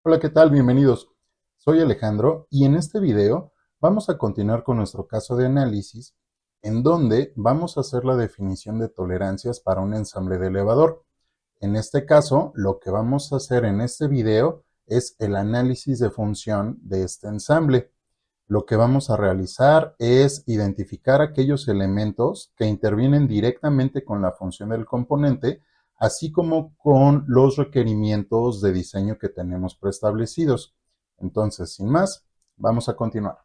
Hola, ¿qué tal? Bienvenidos. Soy Alejandro y en este video vamos a continuar con nuestro caso de análisis en donde vamos a hacer la definición de tolerancias para un ensamble de elevador. En este caso, lo que vamos a hacer en este video es el análisis de función de este ensamble. Lo que vamos a realizar es identificar aquellos elementos que intervienen directamente con la función del componente, así como con los requerimientos de diseño que tenemos preestablecidos. Entonces, sin más, vamos a continuar.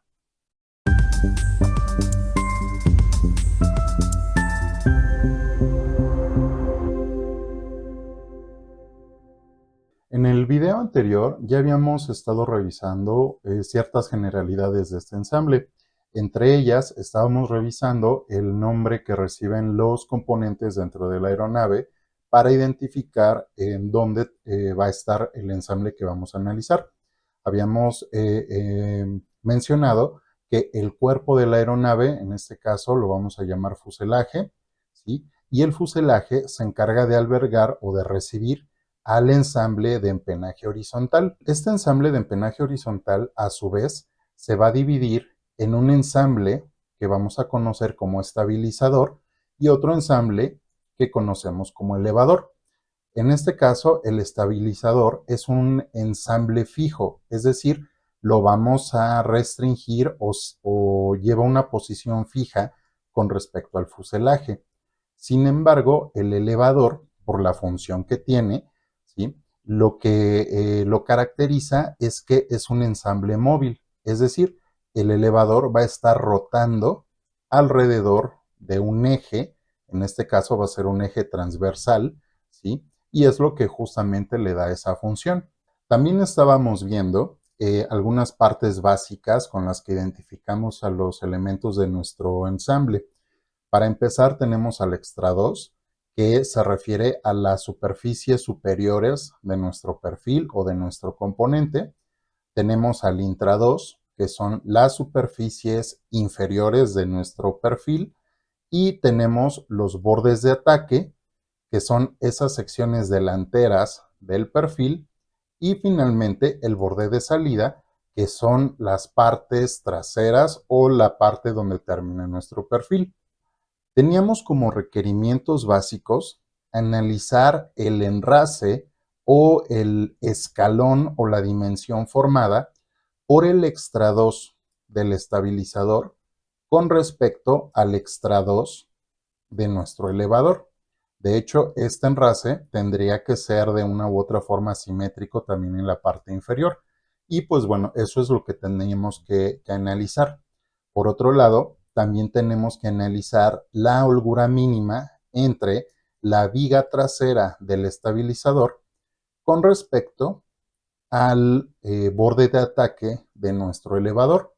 En el video anterior ya habíamos estado revisando ciertas generalidades de este ensamble. Entre ellas estábamos revisando el nombre que reciben los componentes dentro de la aeronave para identificar en dónde va a estar el ensamble que vamos a analizar. Habíamos mencionado que el cuerpo de la aeronave, en este caso lo vamos a llamar fuselaje, ¿sí? Y el fuselaje se encarga de albergar o de recibir al ensamble de empenaje horizontal. Este ensamble de empenaje horizontal, a su vez, se va a dividir en un ensamble que vamos a conocer como estabilizador y otro ensamble que conocemos como elevador. En este caso, el estabilizador es un ensamble fijo, es decir, lo vamos a restringir o lleva una posición fija con respecto al fuselaje. Sin embargo, el elevador, por la función que tiene, ¿sí? Lo que lo caracteriza es que es un ensamble móvil, es decir, el elevador va a estar rotando alrededor de un eje, en este caso va a ser un eje transversal, ¿sí? Y es lo que justamente le da esa función. También estábamos viendo algunas partes básicas con las que identificamos a los elementos de nuestro ensamble. Para empezar, tenemos al extra 2, que se refiere a las superficies superiores de nuestro perfil o de nuestro componente. Tenemos al intra 2, que son las superficies inferiores de nuestro perfil. Y tenemos los bordes de ataque, que son esas secciones delanteras del perfil. Y finalmente el borde de salida, que son las partes traseras o la parte donde termina nuestro perfil. Teníamos como requerimientos básicos analizar el enrase o el escalón o la dimensión formada por el extra 2 del estabilizador con respecto al extra 2 de nuestro elevador. De hecho, este enrase tendría que ser de una u otra forma simétrico también en la parte inferior. Y pues bueno, eso es lo que tenemos que analizar. Por otro lado, también tenemos que analizar la holgura mínima entre la viga trasera del estabilizador con respecto al borde de ataque de nuestro elevador,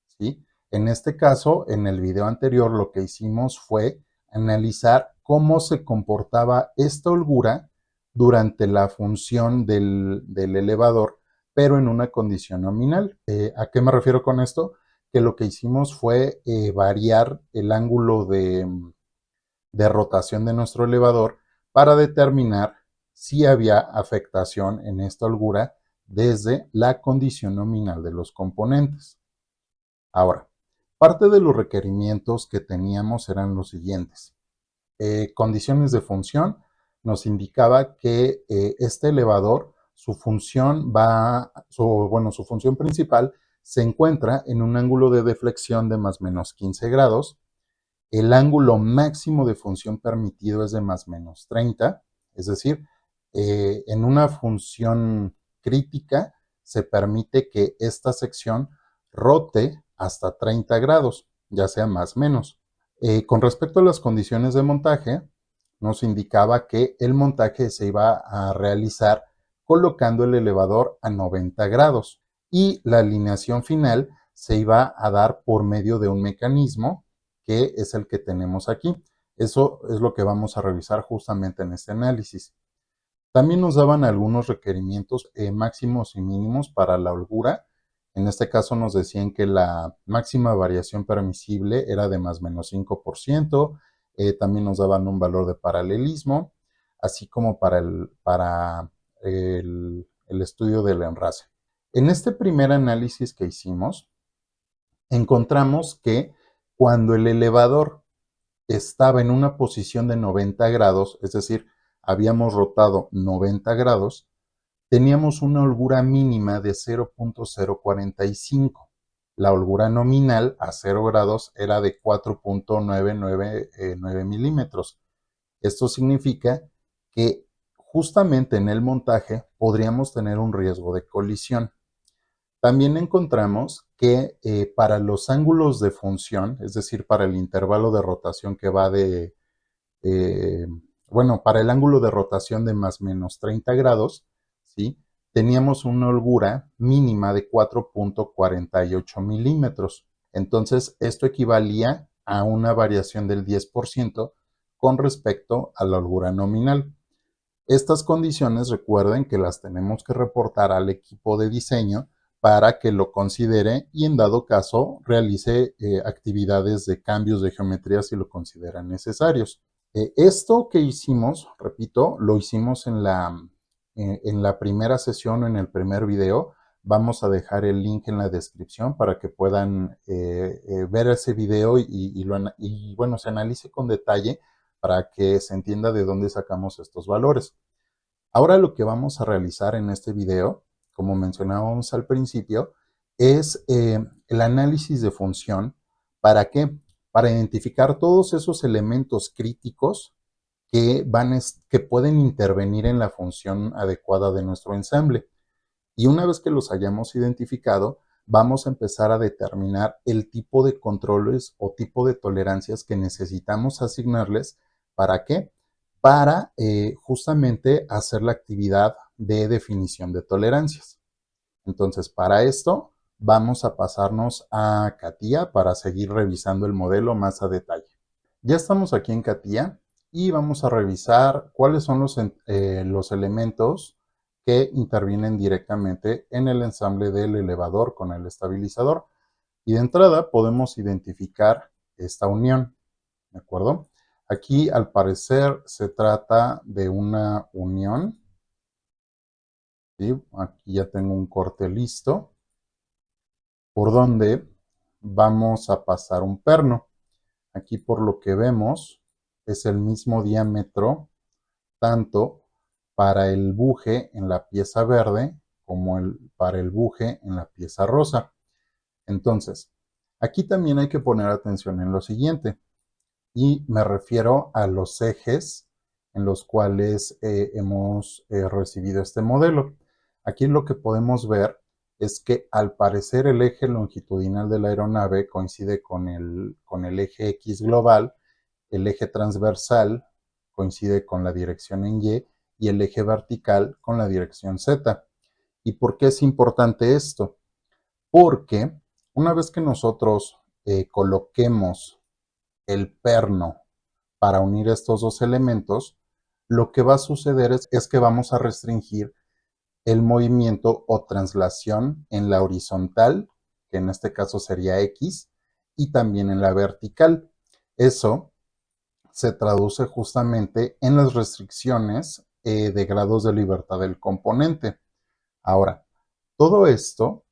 ¿sí? En este caso, en el video anterior, lo que hicimos fue analizar cómo se comportaba esta holgura durante la función del elevador, pero en una condición nominal. ¿A qué me refiero con esto? Que lo que hicimos fue variar el ángulo de rotación de nuestro elevador para determinar si había afectación en esta holgura desde la condición nominal de los componentes. Ahora, parte de los requerimientos que teníamos eran los siguientes. Condiciones de función nos indicaba que este elevador, su función su función principal se encuentra en un ángulo de deflexión de más o menos 15 grados. El ángulo máximo de función permitido es de más o menos 30, es decir, en una función crítica se permite que esta sección rote hasta 30 grados, ya sea más o menos. Con respecto a las condiciones de montaje, nos indicaba que el montaje se iba a realizar colocando el elevador a 90 grados y la alineación final se iba a dar por medio de un mecanismo que es el que tenemos aquí. Eso es lo que vamos a revisar justamente en este análisis. También nos daban algunos requerimientos máximos y mínimos para la holgura. En este caso nos decían que la máxima variación permisible era de más o menos 5%. También nos daban un valor de paralelismo, así como para el el estudio del enrase. En este primer análisis que hicimos, encontramos que cuando el elevador estaba en una posición de 90 grados, es decir, habíamos rotado 90 grados, teníamos una holgura mínima de 0.045. La holgura nominal a 0 grados era de 4.999 milímetros. Esto significa que justamente en el montaje podríamos tener un riesgo de colisión. También encontramos que para los ángulos de función, es decir, para el intervalo de rotación que va de, eh, bueno, para el ángulo de rotación de más o menos 30 grados, ¿sí? Teníamos una holgura mínima de 4.48 milímetros. Entonces, esto equivalía a una variación del 10% con respecto a la holgura nominal. Estas condiciones recuerden que las tenemos que reportar al equipo de diseño para que lo considere y en dado caso realice actividades de cambios de geometría si lo consideran necesarios. Esto que hicimos, repito, lo hicimos en la primera sesión o en el primer video. Vamos a dejar el link en la descripción para que puedan ver ese video y bueno, se analice con detalle para que se entienda de dónde sacamos estos valores. Ahora lo que vamos a realizar en este video, como mencionábamos al principio, es el análisis de función. ¿Para qué? Para identificar todos esos elementos críticos que pueden intervenir en la función adecuada de nuestro ensamble. Y una vez que los hayamos identificado, vamos a empezar a determinar el tipo de controles o tipo de tolerancias que necesitamos asignarles. ¿Para qué? Para justamente hacer la actividad de definición de tolerancias. Entonces, para esto, vamos a pasarnos a CATIA para seguir revisando el modelo más a detalle. Ya estamos aquí en CATIA y vamos a revisar cuáles son los elementos que intervienen directamente en el ensamble del elevador con el estabilizador. Y de entrada podemos identificar esta unión, ¿de acuerdo? Aquí al parecer se trata de una unión, ¿sí? Aquí ya tengo un corte listo, por donde vamos a pasar un perno. Aquí por lo que vemos es el mismo diámetro tanto para el buje en la pieza verde como para el buje en la pieza rosa. Entonces, aquí también hay que poner atención en lo siguiente, y me refiero a los ejes en los cuales hemos recibido este modelo. Aquí lo que podemos ver es que al parecer el eje longitudinal de la aeronave coincide con el eje X global, el eje transversal coincide con la dirección en y el eje vertical con la dirección Z. ¿Y por qué es importante esto? Porque una vez que nosotros coloquemos el perno para unir estos dos elementos, lo que va a suceder es que vamos a restringir el movimiento o traslación en la horizontal, que en este caso sería X, y también en la vertical. Eso se traduce justamente en las restricciones de grados de libertad del componente. Ahora, todo esto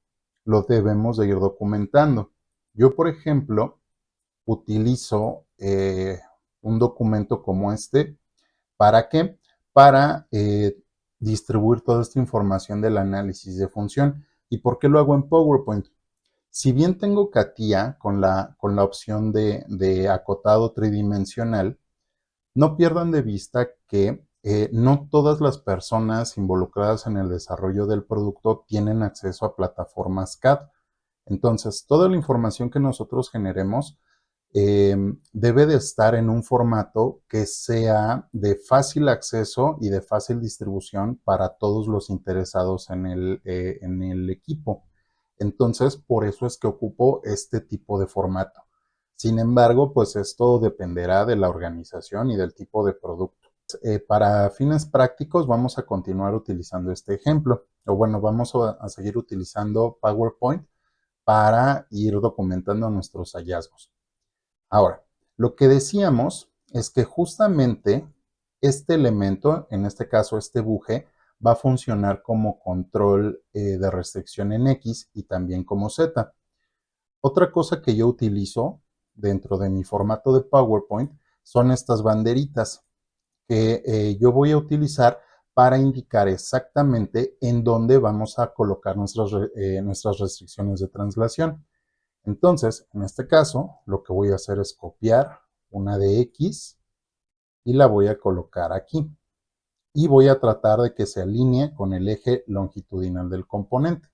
lo debemos de ir documentando. Yo, por ejemplo, utilizo un documento como este. ¿Para qué? Para distribuir toda esta información del análisis de función. ¿Y por qué lo hago en PowerPoint? Si bien tengo CATIA con la opción de acotado tridimensional, no pierdan de vista que no todas las personas involucradas en el desarrollo del producto tienen acceso a plataformas CAD. Entonces, toda la información que nosotros generemos debe de estar en un formato que sea de fácil acceso y de fácil distribución para todos los interesados en el equipo. Entonces, por eso es que ocupo este tipo de formato. Sin embargo, pues esto dependerá de la organización y del tipo de producto. Para fines prácticos vamos a continuar utilizando este ejemplo, o bueno, vamos a seguir utilizando PowerPoint para ir documentando nuestros hallazgos. Ahora, lo que decíamos es que justamente este elemento, en este caso este buje, va a funcionar como control de restricción en X y también como Z. Otra cosa que yo utilizo dentro de mi formato de PowerPoint son estas banderitas que yo voy a utilizar para indicar exactamente en dónde vamos a colocar nuestras restricciones de translación. Entonces, en este caso, lo que voy a hacer es copiar una de X y la voy a colocar aquí. Y voy a tratar de que se alinee con el eje longitudinal del componente.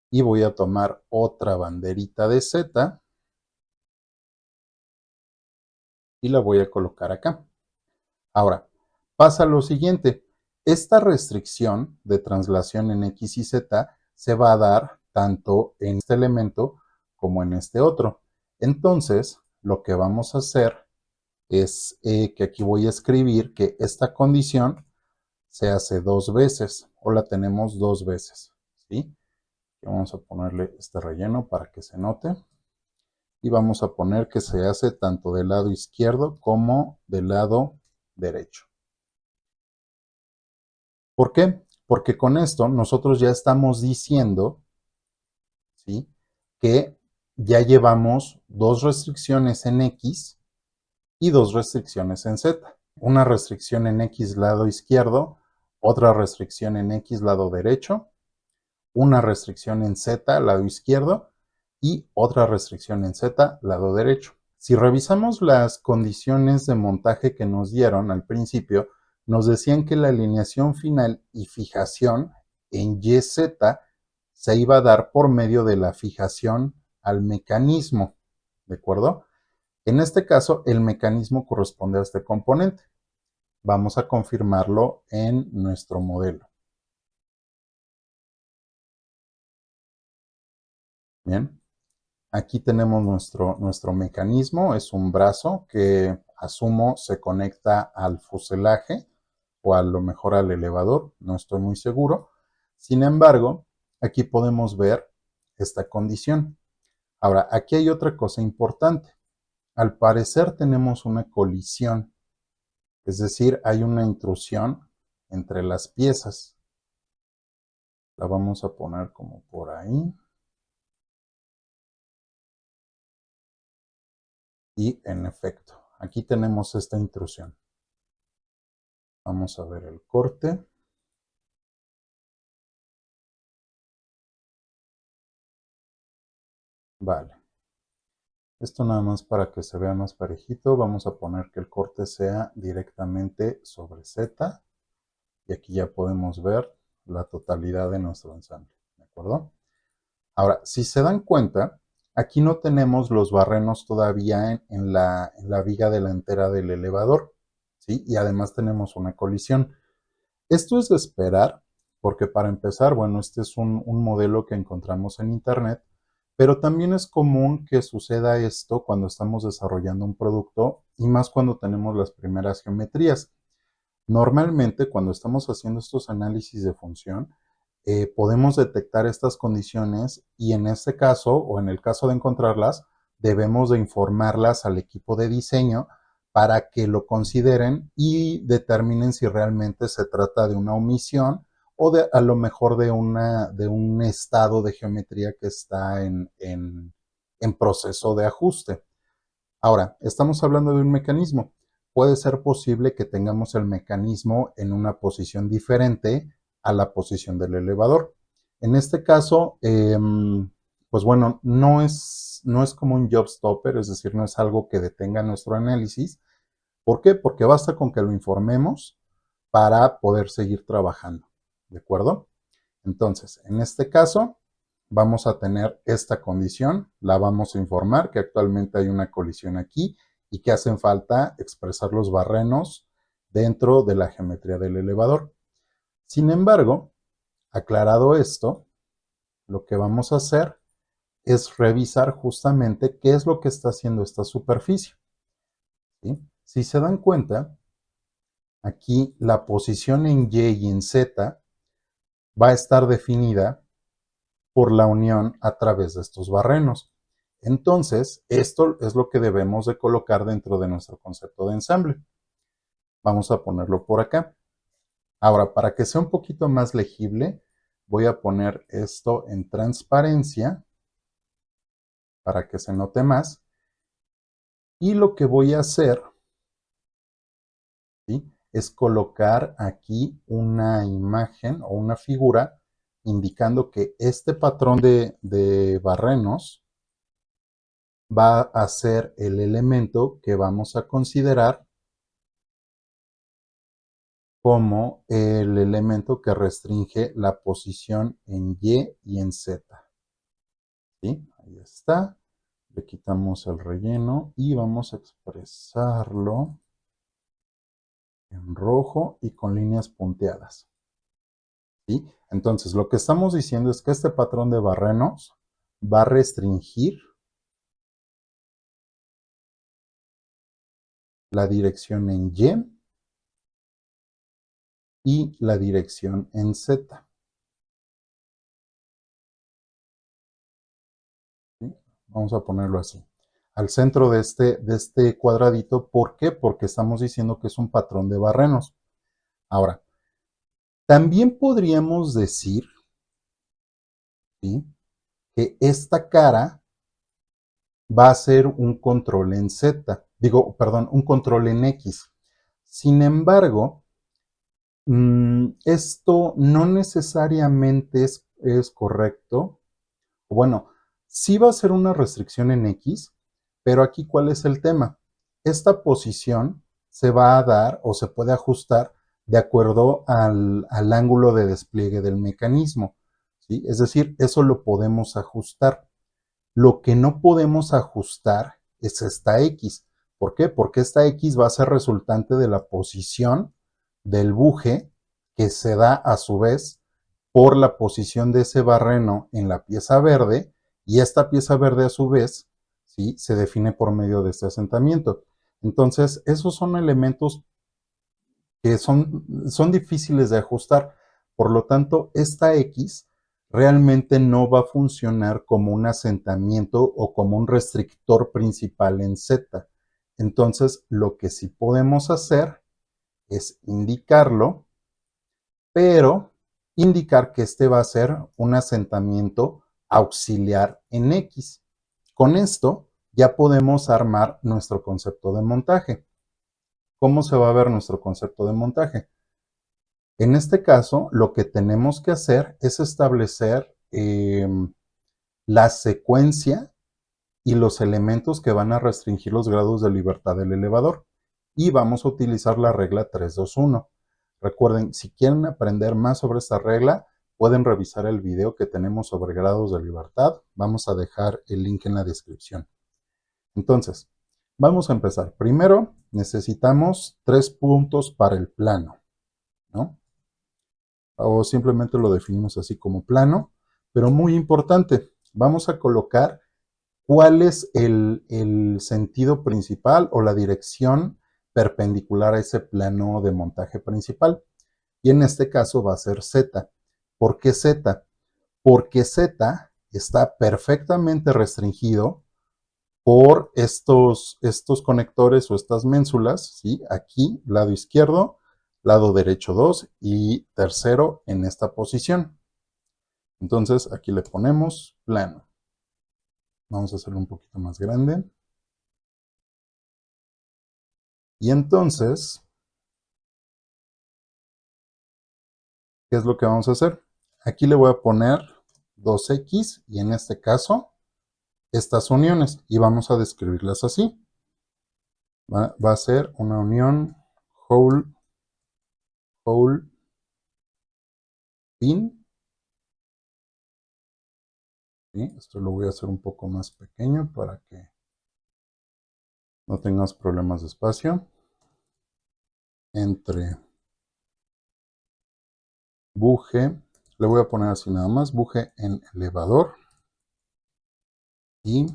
Y voy a tomar otra banderita de Z y la voy a colocar acá. Ahora, pasa lo siguiente. Esta restricción de translación en X y Z se va a dar tanto en este elemento como en este otro. Entonces, lo que vamos a hacer es que aquí voy a escribir que esta condición se hace dos veces o la tenemos dos veces, ¿sí? Y vamos a ponerle este relleno para que se note. Y vamos a poner que se hace tanto del lado izquierdo como del lado derecho. ¿Por qué? Porque con esto nosotros ya estamos diciendo, ¿sí?, que ya llevamos dos restricciones en X y dos restricciones en Z. Una restricción en X lado izquierdo, otra restricción en X lado derecho, una restricción en Z lado izquierdo y otra restricción en Z lado derecho. Si revisamos las condiciones de montaje que nos dieron al principio, nos decían que la alineación final y fijación en YZ se iba a dar por medio de la fijación al mecanismo, ¿de acuerdo? En este caso, el mecanismo corresponde a este componente. Vamos a confirmarlo en nuestro modelo. Bien, aquí tenemos nuestro mecanismo, es un brazo que asumo se conecta al fuselaje o a lo mejor al elevador, no estoy muy seguro. Sin embargo, aquí podemos ver esta condición. Ahora, aquí hay otra cosa importante. Al parecer tenemos una colisión, es decir, hay una intrusión entre las piezas. La vamos a poner como por ahí. Y en efecto, aquí tenemos esta intrusión. Vamos a ver el corte. Vale. Esto nada más para que se vea más parejito. Vamos a poner que el corte sea directamente sobre Z. Y aquí ya podemos ver la totalidad de nuestro ensamble. ¿De acuerdo? Ahora, si se dan cuenta, aquí no tenemos los barrenos todavía en la viga delantera del elevador, ¿sí? Y además tenemos una colisión. Esto es de esperar, porque para empezar, bueno, este es un modelo que encontramos en internet, pero también es común que suceda esto cuando estamos desarrollando un producto y más cuando tenemos las primeras geometrías. Normalmente, cuando estamos haciendo estos análisis de función, podemos detectar estas condiciones y en este caso, o en el caso de encontrarlas, debemos de informarlas al equipo de diseño para que lo consideren y determinen si realmente se trata de una omisión o de a lo mejor de un estado de geometría que está en proceso de ajuste. Ahora, estamos hablando de un mecanismo. Puede ser posible que tengamos el mecanismo en una posición diferente a la posición del elevador. En este caso, pues bueno, no es como un job stopper, es decir, no es algo que detenga nuestro análisis. ¿Por qué? Porque basta con que lo informemos para poder seguir trabajando. ¿De acuerdo? Entonces, en este caso, vamos a tener esta condición, la vamos a informar que actualmente hay una colisión aquí y que hacen falta expresar los barrenos dentro de la geometría del elevador. Sin embargo, aclarado esto, lo que vamos a hacer es revisar justamente qué es lo que está haciendo esta superficie. ¿Sí? Si se dan cuenta, aquí la posición en Y y en Z va a estar definida por la unión a través de estos barrenos. Entonces, esto es lo que debemos de colocar dentro de nuestro concepto de ensamble. Vamos a ponerlo por acá. Ahora, para que sea un poquito más legible, voy a poner esto en transparencia para que se note más. Y lo que voy a hacer, ¿sí?, es colocar aquí una imagen o una figura indicando que este patrón de barrenos va a ser el elemento que vamos a considerar como el elemento que restringe la posición en Y y en Z. ¿Sí? Ahí está. Le quitamos el relleno y vamos a expresarlo en rojo y con líneas punteadas. ¿Sí? Entonces, lo que estamos diciendo es que este patrón de barrenos va a restringir la dirección en Y la dirección en Z. ¿Sí? Vamos a ponerlo así. Al centro de este cuadradito, ¿por qué? Porque estamos diciendo que es un patrón de barrenos. Ahora, también podríamos decir, ¿sí?, que esta cara va a ser un control en Z, digo, perdón, un control en X. Sin embargo, esto no necesariamente es correcto. Bueno, sí va a ser una restricción en X, pero aquí ¿cuál es el tema? Esta posición se va a dar o se puede ajustar de acuerdo al ángulo de despliegue del mecanismo, ¿sí? Es decir, eso lo podemos ajustar. Lo que no podemos ajustar es esta X. ¿Por qué? Porque esta X va a ser resultante de la posición del buje que se da a su vez por la posición de ese barreno en la pieza verde, y esta pieza verde a su vez, ¿sí?, se define por medio de este asentamiento. Entonces, esos son elementos que son difíciles de ajustar. Por lo tanto, esta X realmente no va a funcionar como un asentamiento o como un restrictor principal en Z. Entonces, lo que sí podemos hacer es indicarlo, pero indicar que este va a ser un asentamiento auxiliar en X. Con esto ya podemos armar nuestro concepto de montaje. ¿Cómo se va a ver nuestro concepto de montaje? En este caso, lo que tenemos que hacer es establecer la secuencia y los elementos que van a restringir los grados de libertad del elevador. Y vamos a utilizar la regla 3-2-1. Recuerden, si quieren aprender más sobre esta regla, pueden revisar el video que tenemos sobre grados de libertad. Vamos a dejar el link en la descripción. Entonces, vamos a empezar. Primero, necesitamos 3 puntos para el plano, ¿no? O simplemente lo definimos así como plano, pero muy importante, vamos a colocar cuál es el sentido principal o la dirección perpendicular a ese plano de montaje principal. Y en este caso va a ser Z. ¿Por qué Z? Porque Z está perfectamente restringido por estos conectores o estas ménsulas, ¿sí? Aquí, lado izquierdo, lado derecho 2 y tercero en esta posición. Entonces, aquí le ponemos plano. Vamos a hacerlo un poquito más grande. Y entonces, ¿qué es lo que vamos a hacer? Aquí le voy a poner 2X y en este caso, estas uniones. Y vamos a describirlas así. Va a ser una unión hole, hole, pin. ¿Sí? Esto lo voy a hacer un poco más pequeño para que no tengas problemas de espacio. Entre buje, le voy a poner así nada más, buje en elevador y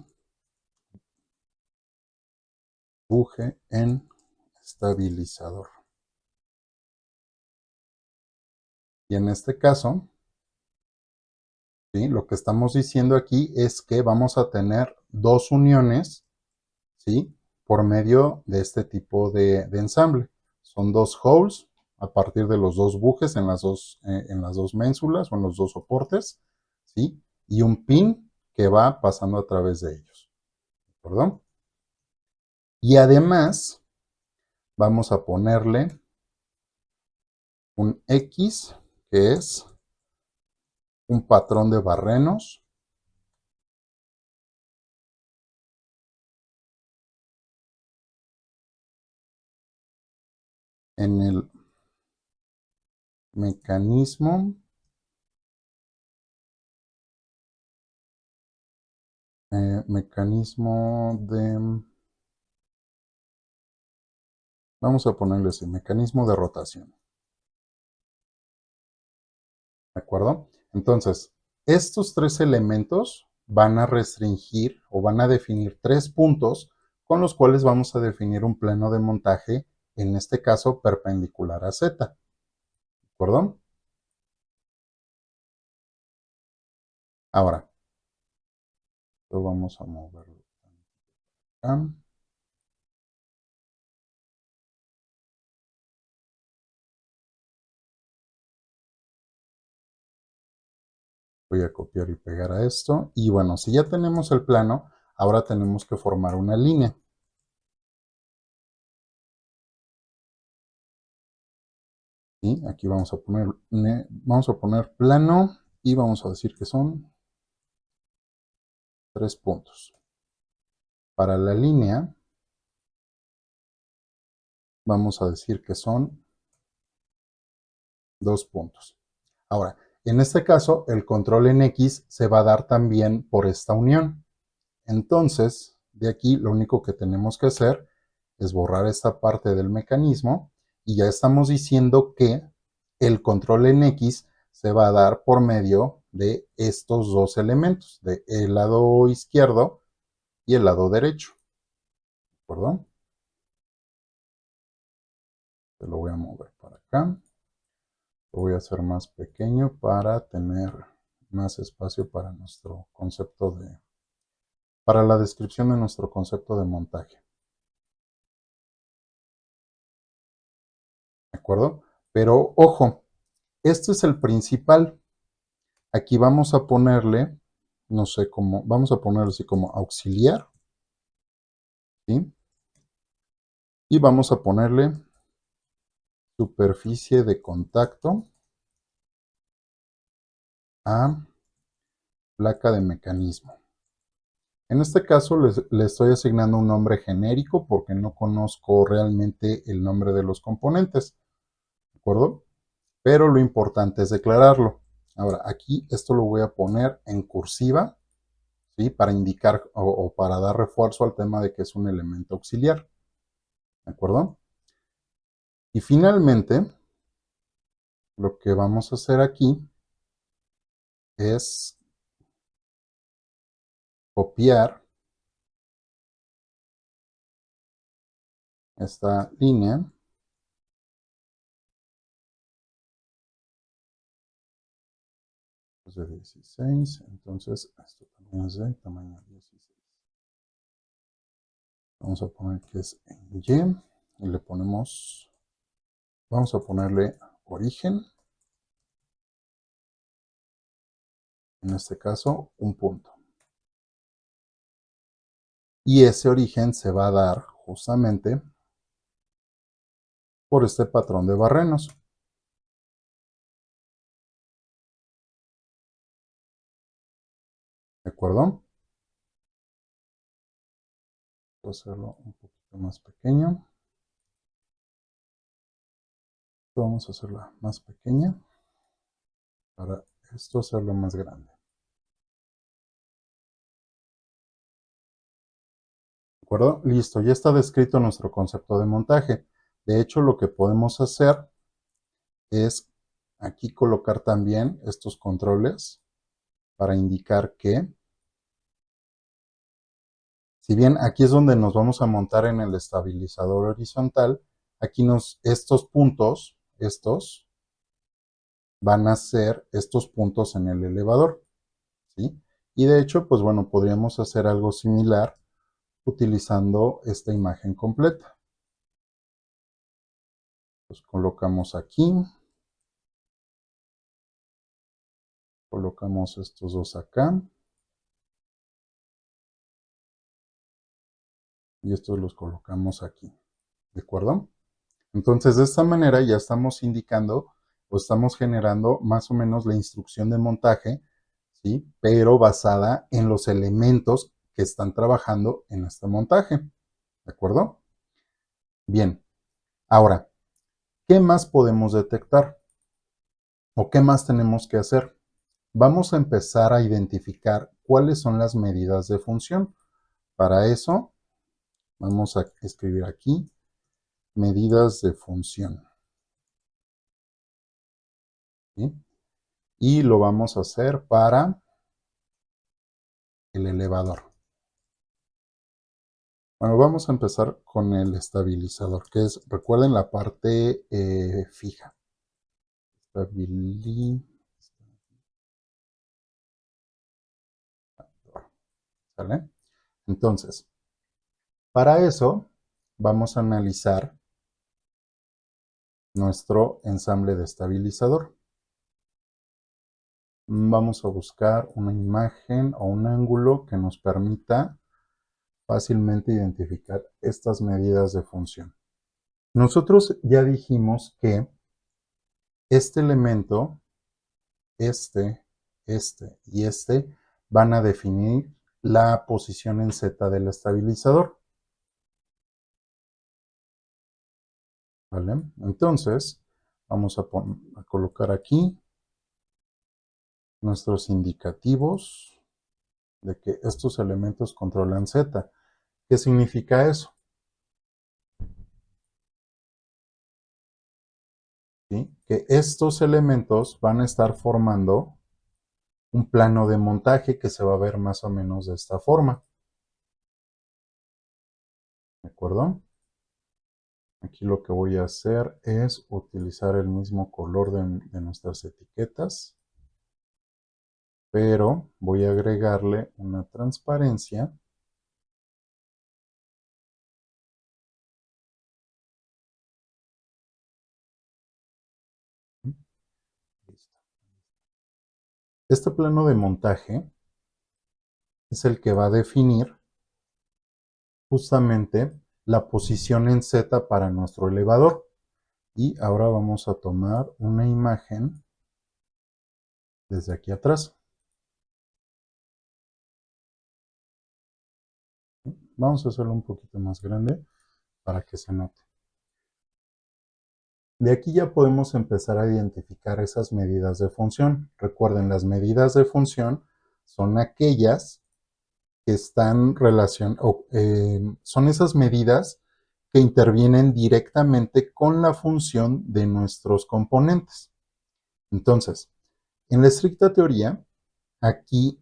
buje en estabilizador. Y en este caso, ¿sí?, lo que estamos diciendo aquí es que vamos a tener dos uniones, ¿sí?, por medio de este tipo de ensamble. Son dos holes, a partir de los dos bujes en las dos ménsulas o en los dos soportes, ¿sí? Y un pin que va pasando a través de ellos, ¿de acuerdo? Y además vamos a ponerle un X, que es un patrón de barrenos en el mecanismo, mecanismo de, vamos a ponerle así, mecanismo de rotación, ¿de acuerdo? Entonces, estos tres elementos van a restringir o van a definir tres puntos con los cuales vamos a definir un plano de montaje, en este caso perpendicular a Z, ¿de acuerdo? Ahora, lo vamos a moverlo acá. Voy a copiar y pegar a esto. Y bueno, si ya tenemos el plano, ahora tenemos que formar una línea. ¿Sí? Aquí vamos a poner plano y vamos a decir que son 3 puntos. Para la línea, vamos a decir que son 2 puntos. Ahora, en este caso, el control en X se va a dar también por esta unión. Entonces, de aquí lo único que tenemos que hacer es borrar esta parte del mecanismo y ya estamos diciendo que el control en X se va a dar por medio de estos dos elementos, de el lado izquierdo y el lado derecho. ¿De acuerdo? Te lo voy a mover para acá. Lo voy a hacer más pequeño para tener más espacio para nuestro concepto de, para la descripción de nuestro concepto de montaje. ¿De acuerdo? Pero ojo, este es el principal. Aquí vamos a ponerle, no sé cómo, vamos a ponerlo así como auxiliar, ¿sí? Y vamos a ponerle superficie de contacto a placa de mecanismo. En este caso le estoy asignando un nombre genérico porque no conozco realmente el nombre de los componentes, ¿de acuerdo? Pero lo importante es declararlo. Ahora, aquí esto lo voy a poner en cursiva, ¿sí? Para indicar o para dar refuerzo al tema de que es un elemento auxiliar, ¿de acuerdo? Y finalmente, lo que vamos a hacer aquí es copiar esta línea de 16, entonces esto también es de tamaño 16. Vamos a poner que es en Y y le ponemos, vamos a ponerle origen, en este caso un punto. Y ese origen se va a dar justamente por este patrón de barrenos. ¿De acuerdo? Voy a hacerlo un poquito más pequeño. Vamos a hacerla más pequeña para esto hacerlo más grande. ¿De acuerdo? Listo, ya está descrito nuestro concepto de montaje. De hecho, lo que podemos hacer es aquí colocar también estos controles para indicar que, si bien aquí es donde nos vamos a montar en el estabilizador horizontal, aquí estos puntos, estos, van a ser estos puntos en el elevador, ¿sí? Y de hecho, pues bueno, podríamos hacer algo similar utilizando esta imagen completa. Los colocamos aquí. Colocamos estos dos acá. Y estos los colocamos aquí. ¿De acuerdo? Entonces, de esta manera ya estamos indicando o estamos generando más o menos la instrucción de montaje, ¿sí? Pero basada en los elementos que están trabajando en este montaje. ¿De acuerdo? Bien. Ahora, ¿qué más podemos detectar? ¿O qué más tenemos que hacer? Vamos a empezar a identificar cuáles son las medidas de función. Para eso, vamos a escribir aquí medidas de función. ¿Sí? Y lo vamos a hacer para el elevador. Bueno, vamos a empezar con el estabilizador, que es, recuerden, la parte fija. Estabilizador. ¿Sale? Entonces, para eso vamos a analizar nuestro ensamble de estabilizador. Vamos a buscar una imagen o un ángulo que nos permita fácilmente identificar estas medidas de función. Nosotros ya dijimos que este elemento, este y este, van a definir la posición en Z del estabilizador. ¿Vale? Entonces, vamos a colocar aquí nuestros indicativos de que estos elementos controlan Z. ¿Qué significa eso? ¿Sí? Que estos elementos van a estar formando un plano de montaje que se va a ver más o menos de esta forma. ¿De acuerdo? Aquí lo que voy a hacer es utilizar el mismo color de nuestras etiquetas, pero voy a agregarle una transparencia. Listo. Este plano de montaje es el que va a definir justamente la posición en Z para nuestro elevador. Y ahora vamos a tomar una imagen desde aquí atrás. Vamos a hacerlo un poquito más grande para que se note. De aquí ya podemos empezar a identificar esas medidas de función. Recuerden, las medidas de función son aquellas que están son esas medidas que intervienen directamente con la función de nuestros componentes. Entonces, en la estricta teoría, aquí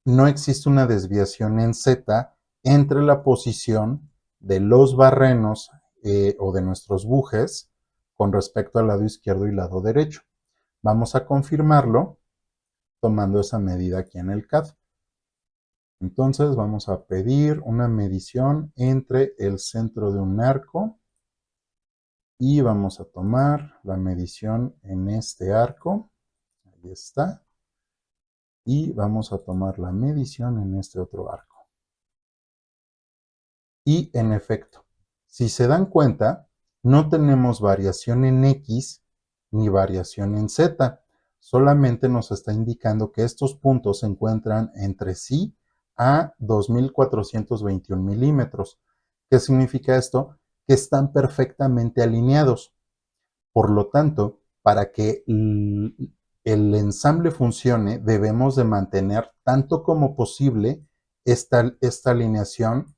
no existe una desviación en Z entre la posición de los barrenos o de nuestros bujes con respecto al lado izquierdo y lado derecho. Vamos a confirmarlo tomando esa medida aquí en el CAD. Entonces vamos a pedir una medición entre el centro de un arco y vamos a tomar la medición en este arco. Ahí está. Y vamos a tomar la medición en este otro arco. Y en efecto, si se dan cuenta, no tenemos variación en X ni variación en Z. Solamente nos está indicando que estos puntos se encuentran entre sí a 2421 milímetros. ¿Qué significa esto? Que están perfectamente alineados. Por lo tanto, para que el ensamble funcione, debemos de mantener tanto como posible esta alineación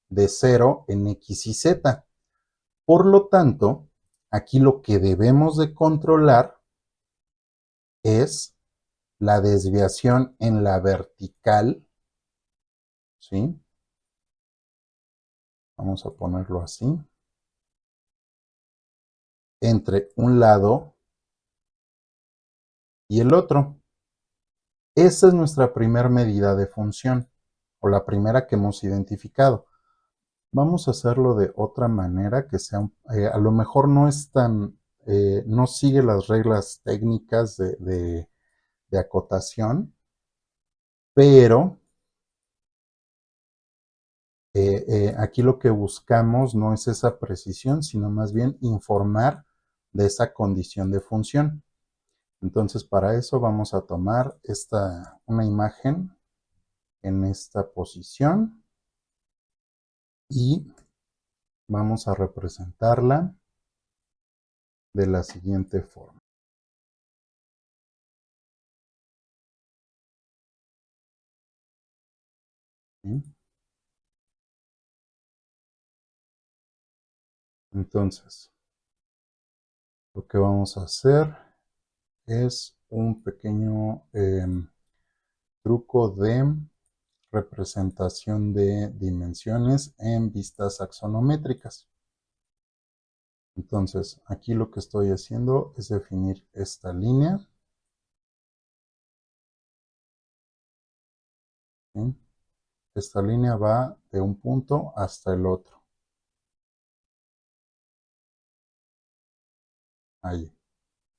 de 0 en X y Z. Por lo tanto, aquí lo que debemos de controlar es la desviación en la vertical, ¿sí? Vamos a ponerlo así, entre un lado y el otro. Esa es nuestra primera medida de función, o la primera que hemos identificado. Vamos a hacerlo de otra manera que sea, a lo mejor no es tan, no sigue las reglas técnicas de acotación, pero aquí lo que buscamos no es esa precisión, sino más bien informar de esa condición de función. Entonces, para eso vamos a tomar una imagen en esta posición y vamos a representarla de la siguiente forma. ¿Sí? Entonces, lo que vamos a hacer es un pequeño truco de representación de dimensiones en vistas axonométricas. Entonces, aquí lo que estoy haciendo es definir esta línea. ¿Sí? Esta línea va de un punto hasta el otro. Ahí,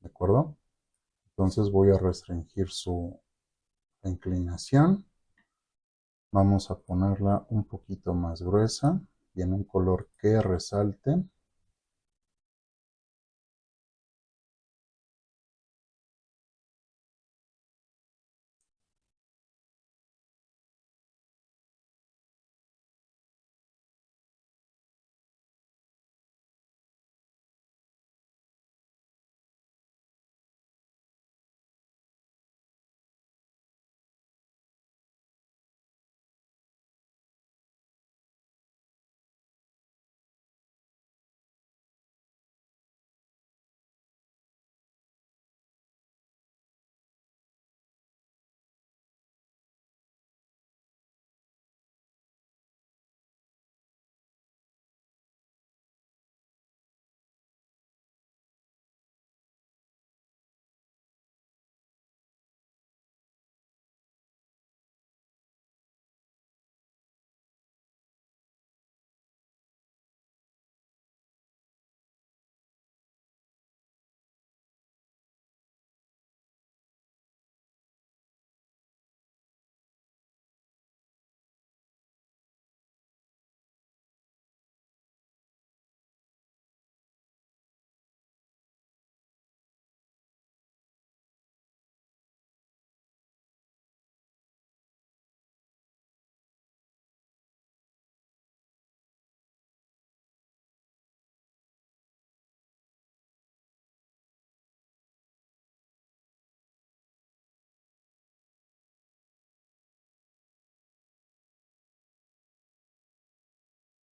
¿de acuerdo? Entonces voy a restringir su inclinación. Vamos a ponerla un poquito más gruesa y en un color que resalte.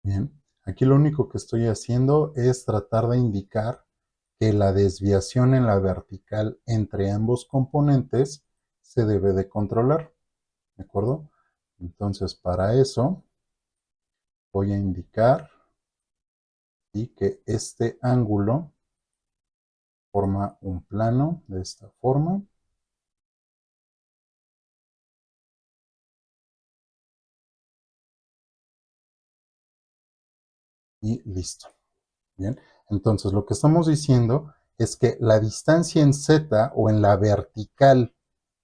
Bien, aquí lo único que estoy haciendo es tratar de indicar que la desviación en la vertical entre ambos componentes se debe de controlar, ¿de acuerdo? Entonces, para eso voy a indicar y que este ángulo forma un plano de esta forma y listo. Bien, entonces lo que estamos diciendo es que la distancia en Z o en la vertical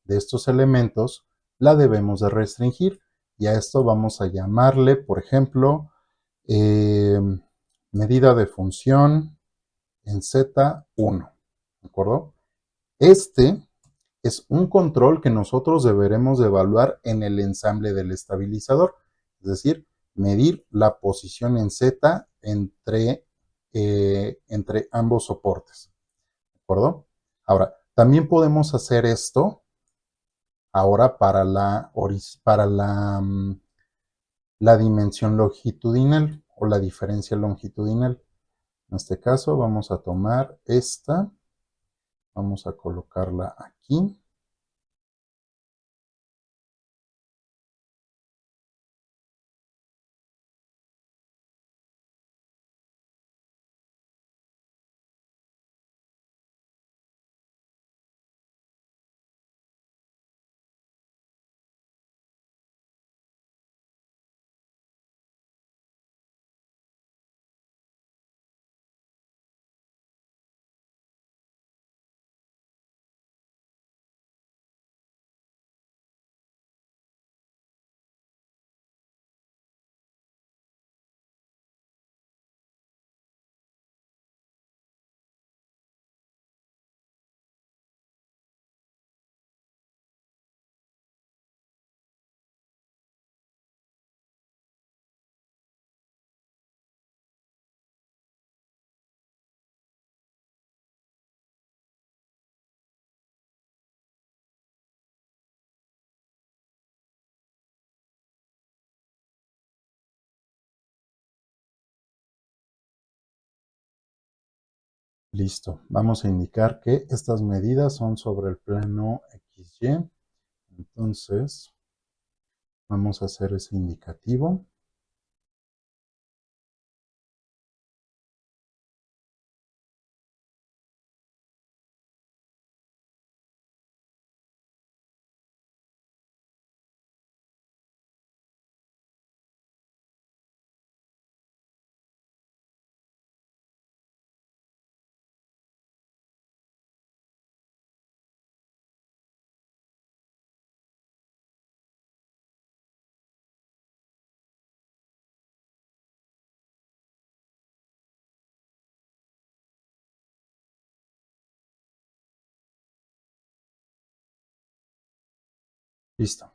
de estos elementos la debemos de restringir y a esto vamos a llamarle, por ejemplo, eh, medida de función en Z1, ¿de acuerdo? Este es un control que nosotros deberemos de evaluar en el ensamble del estabilizador, es decir, medir la posición en Z entre ambos soportes, ¿de acuerdo? Ahora, también podemos hacer esto ahora para la dimensión longitudinal o la diferencia longitudinal. En este caso vamos a tomar esta, vamos a colocarla aquí. Listo. Vamos a indicar que estas medidas son sobre el plano XY. Entonces, vamos a hacer ese indicativo. Listo.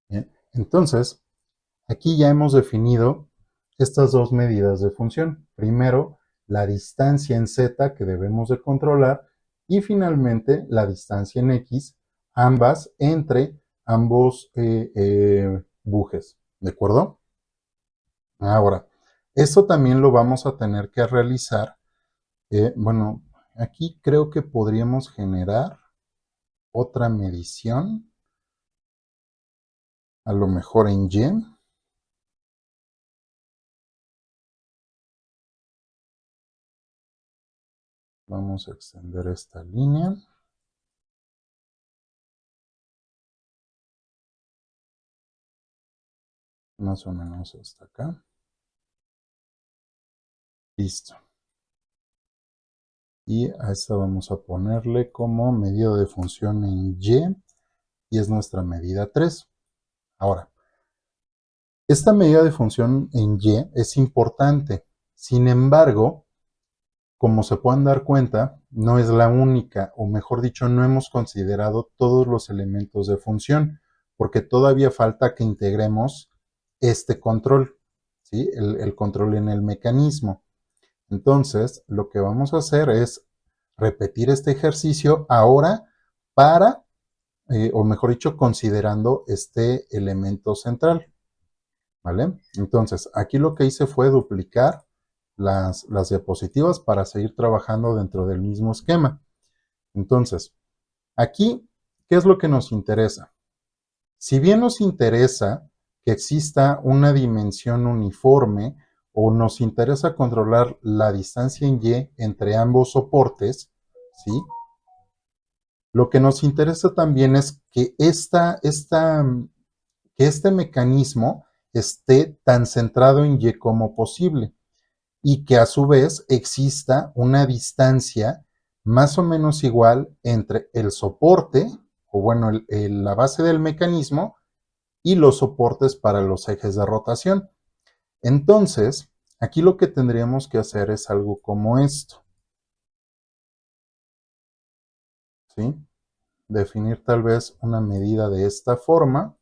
Bien. Entonces, aquí ya hemos definido estas dos medidas de función. Primero, la distancia en z que debemos de controlar y finalmente la distancia en x, ambas entre ambos bujes. ¿De acuerdo? Ahora, esto también lo vamos a tener que realizar. Bueno, aquí creo que podríamos generar otra medición, a lo mejor en y. Vamos a extender esta línea. Más o menos hasta acá. Listo. Y a esta vamos a ponerle como medida de función en y es nuestra medida 3. Ahora, esta medida de función en y es importante. Sin embargo, como se pueden dar cuenta, no es la única, o mejor dicho, no hemos considerado todos los elementos de función, porque todavía falta que integremos este control, ¿sí? El control en el mecanismo. Entonces, lo que vamos a hacer es repetir este ejercicio ahora para, o mejor dicho, considerando este elemento central, ¿vale? Entonces, aquí lo que hice fue duplicar las diapositivas para seguir trabajando dentro del mismo esquema. Entonces, aquí, ¿qué es lo que nos interesa? Si bien nos interesa que exista una dimensión uniforme o nos interesa controlar la distancia en y entre ambos soportes, ¿sí? Lo que nos interesa también es que que este mecanismo esté tan centrado en y como posible y que a su vez exista una distancia más o menos igual entre el soporte, o bueno, la base del mecanismo y los soportes para los ejes de rotación. Entonces, aquí lo que tendríamos que hacer es algo como esto, ¿sí? Definir tal vez una medida de esta forma.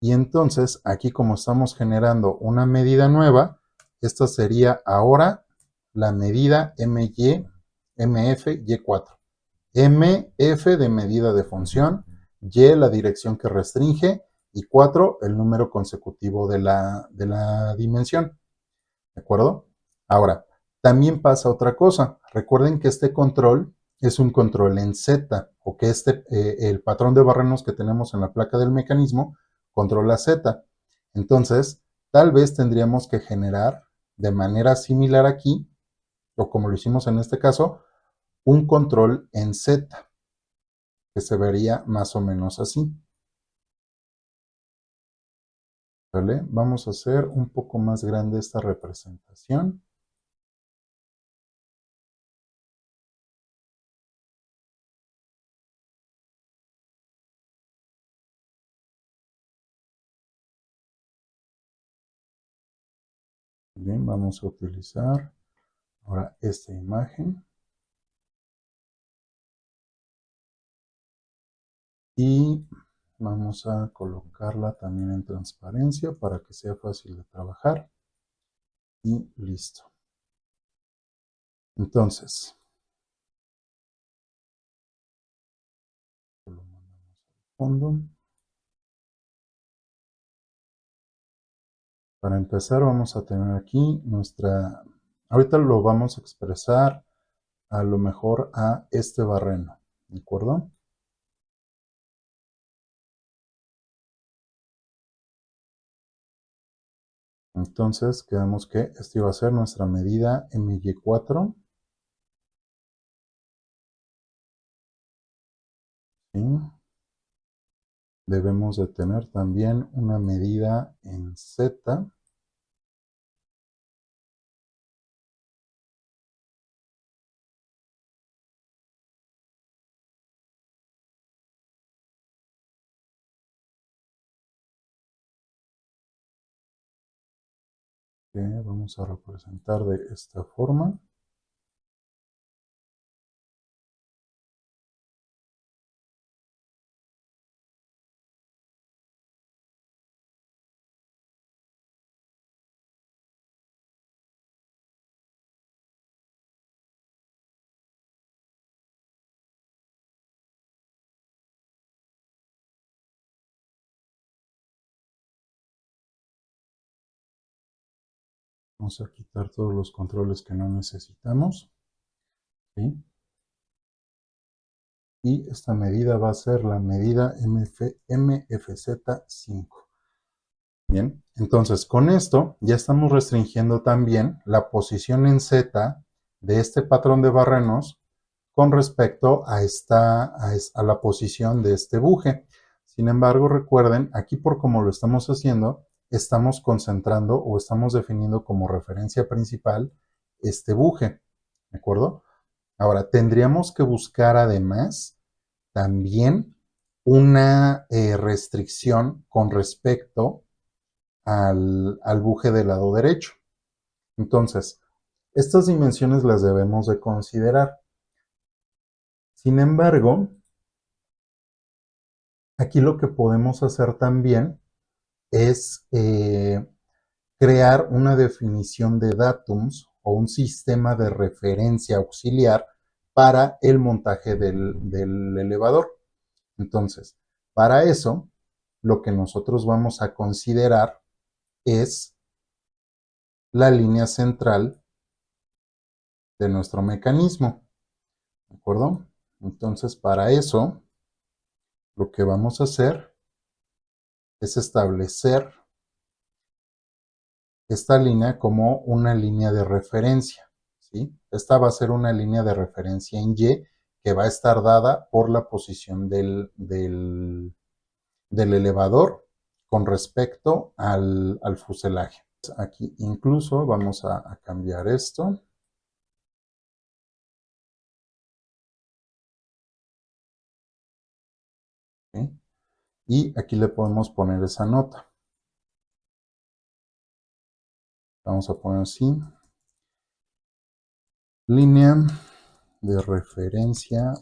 Y entonces, aquí como estamos generando una medida nueva, esta sería ahora la medida MF Y4. MF de medida de función, Y la dirección que restringe y 4 el número consecutivo de la dimensión. ¿De acuerdo? Ahora, también pasa otra cosa. Recuerden que este control es un control en Z, o que el patrón de barrenos que tenemos en la placa del mecanismo controla Z. Entonces, tal vez tendríamos que generar de manera similar aquí, o como lo hicimos en este caso, un control en Z, que se vería más o menos así. ¿Vale? Vamos a hacer un poco más grande esta representación. Bien, vamos a utilizar ahora esta imagen y vamos a colocarla también en transparencia para que sea fácil de trabajar y listo. Entonces, lo mandamos al fondo. Para empezar vamos a tener aquí nuestra... Ahorita lo vamos a expresar a lo mejor a este barreno, ¿de acuerdo? Entonces quedamos que esta iba a ser nuestra medida MY4, ¿sí? Debemos de tener también una medida en Z, que vamos a representar de esta forma. Vamos a quitar todos los controles que no necesitamos, ¿sí? Y esta medida va a ser la medida MFZ5. Bien, entonces con esto ya estamos restringiendo también la posición en Z de este patrón de barrenos con respecto a la posición de este buje. Sin embargo, recuerden, aquí por como lo estamos haciendo, estamos concentrando o estamos definiendo como referencia principal este buje, ¿de acuerdo? Ahora, tendríamos que buscar además también una restricción con respecto al buje del lado derecho. Entonces, estas dimensiones las debemos de considerar. Sin embargo, aquí lo que podemos hacer también es crear una definición de datums o un sistema de referencia auxiliar para el montaje del elevador. Entonces, para eso, lo que nosotros vamos a considerar es la línea central de nuestro mecanismo, ¿de acuerdo? Entonces, para eso, lo que vamos a hacer es establecer esta línea como una línea de referencia, ¿sí? Esta va a ser una línea de referencia en Y que va a estar dada por la posición del elevador con respecto al fuselaje. Aquí incluso vamos a cambiar esto. ¿Sí? Y aquí le podemos poner esa nota. Vamos a poner así. Línea de referencia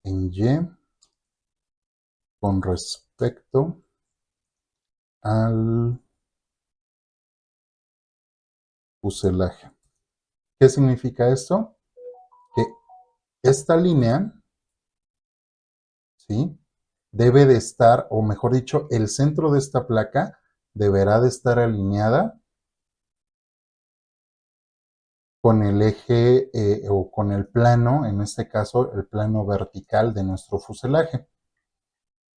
en Y con respecto al fuselaje. ¿Qué significa esto? Que esta línea, ¿sí? Debe de estar, o mejor dicho, el centro de esta placa deberá de estar alineada con el eje o con el plano, en este caso el plano vertical de nuestro fuselaje.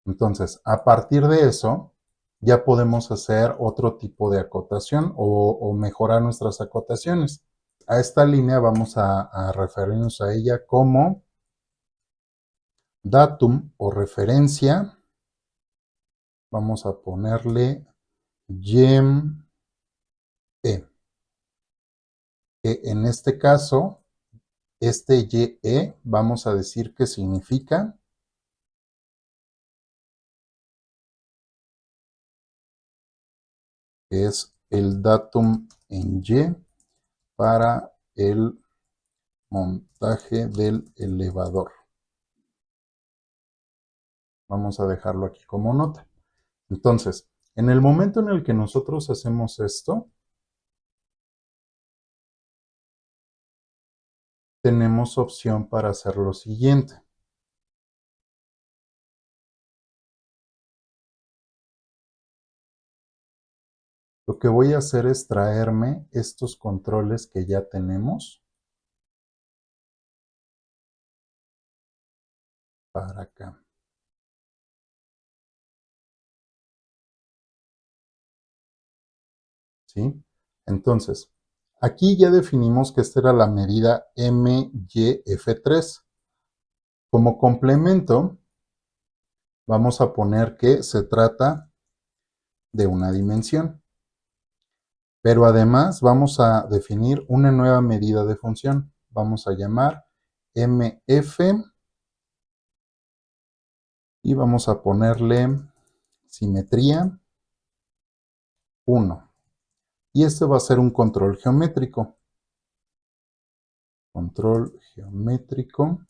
Entonces, a partir de eso, ya podemos hacer otro tipo de acotación o mejorar nuestras acotaciones. A esta línea vamos a referirnos a ella como datum o referencia. Vamos a ponerle YEM-E, que en este caso, este YE vamos a decir que significa que es el datum en Y para el montaje del elevador. Vamos a dejarlo aquí como nota. Entonces, en el momento en el que nosotros hacemos esto, tenemos opción para hacer lo siguiente. Lo que voy a hacer es traerme estos controles que ya tenemos para acá. ¿Sí? Entonces, aquí ya definimos que esta era la medida MYF3. Como complemento, vamos a poner que se trata de una dimensión. Pero además vamos a definir una nueva medida de función. Vamos a llamar MF y vamos a ponerle simetría 1. Y este va a ser un control geométrico. Control geométrico.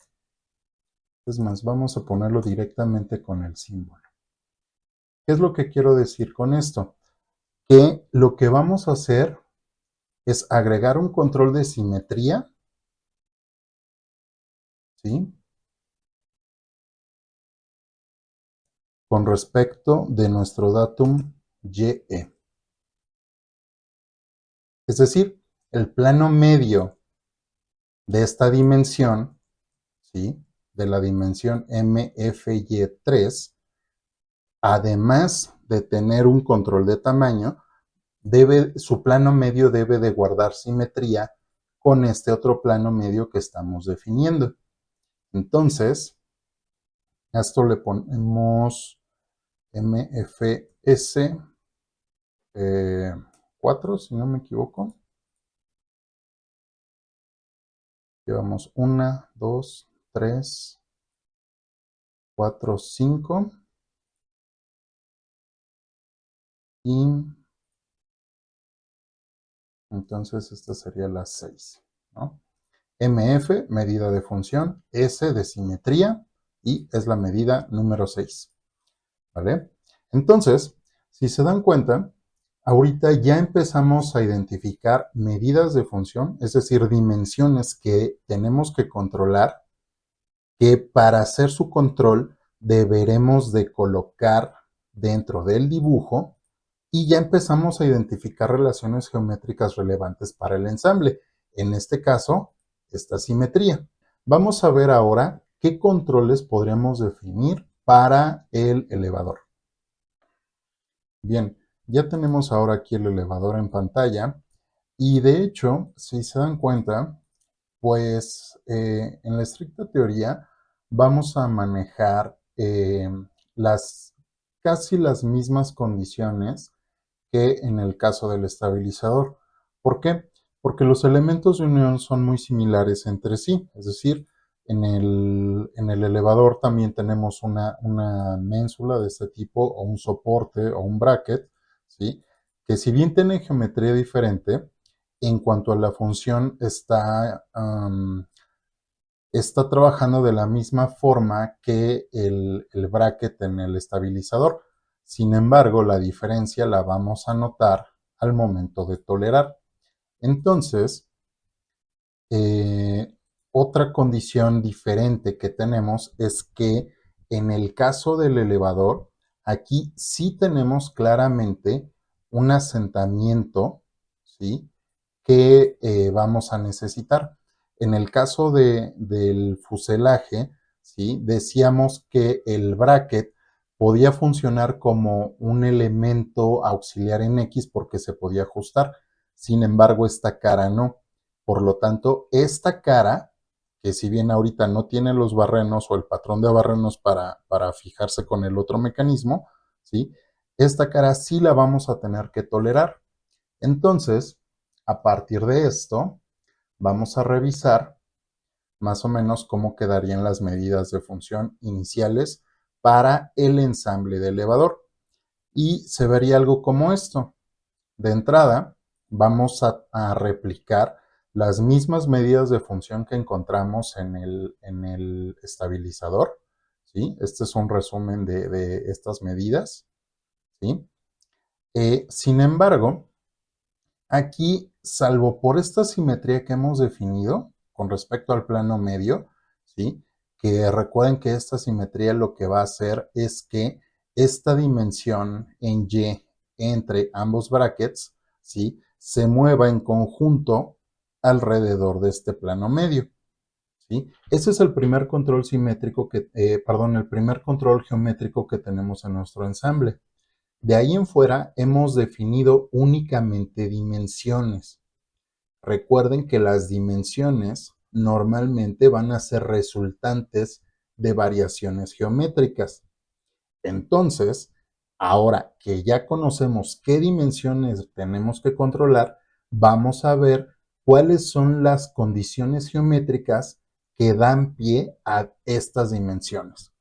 Es más, vamos a ponerlo directamente con el símbolo. ¿Qué es lo que quiero decir con esto? Que lo que vamos a hacer es agregar un control de simetría, ¿sí? Con respecto de nuestro datum YE. Es decir, el plano medio de esta dimensión, ¿sí? De la dimensión MFY3, además de tener un control de tamaño, su plano medio debe de guardar simetría con este otro plano medio que estamos definiendo. Entonces, a esto le ponemos MFS 4, si no me equivoco. Llevamos 1, 2, 3, 4, 5 y entonces esta sería la 6, ¿no? MF, medida de función, S de simetría y es la medida número 6, ¿vale? Entonces, si se dan cuenta, ahorita ya empezamos a identificar medidas de función, es decir, dimensiones que tenemos que controlar, que para hacer su control deberemos de colocar dentro del dibujo y ya empezamos a identificar relaciones geométricas relevantes para el ensamble. En este caso, esta simetría. Vamos a ver ahora qué controles podríamos definir para el elevador. Bien, ya tenemos ahora aquí el elevador en pantalla y de hecho, si se dan cuenta, pues en la estricta teoría vamos a manejar las, casi las mismas condiciones que en el caso del estabilizador. ¿Por qué? Porque los elementos de unión son muy similares entre sí, es decir, en el elevador también tenemos una ménsula de este tipo o un soporte o un bracket, ¿sí? Que si bien tiene geometría diferente, en cuanto a la función está trabajando de la misma forma que el bracket en el estabilizador. Sin embargo, la diferencia la vamos a notar al momento de tolerar. Entonces, eh, otra condición diferente que tenemos es que en el caso del elevador, aquí sí tenemos claramente un asentamiento, ¿sí? Que vamos a necesitar. En el caso del fuselaje, ¿sí? Decíamos que el bracket podía funcionar como un elemento auxiliar en X porque se podía ajustar. Sin embargo, esta cara no. Por lo tanto, esta cara, que si bien ahorita no tiene los barrenos o el patrón de barrenos para fijarse con el otro mecanismo, ¿sí? Esta cara sí la vamos a tener que tolerar. Entonces, a partir de esto, vamos a revisar más o menos cómo quedarían las medidas de función iniciales para el ensamble de elevador. Y se vería algo como esto. De entrada, vamos a replicar las mismas medidas de función que encontramos en el estabilizador, ¿sí? Este es un resumen de estas medidas, ¿sí? Sin embargo, aquí, salvo por esta simetría que hemos definido con respecto al plano medio, ¿sí? Que recuerden que esta simetría lo que va a hacer es que esta dimensión en Y entre ambos brackets, ¿sí?, se mueva en conjunto alrededor de este plano medio, ¿sí? Ese es el primer control simétrico el primer control geométrico que tenemos en nuestro ensamble. De ahí en fuera hemos definido únicamente dimensiones. Recuerden que las dimensiones normalmente van a ser resultantes de variaciones geométricas. Entonces, ahora que ya conocemos qué dimensiones tenemos que controlar, vamos a ver cuáles son las condiciones geométricas que dan pie a estas dimensiones.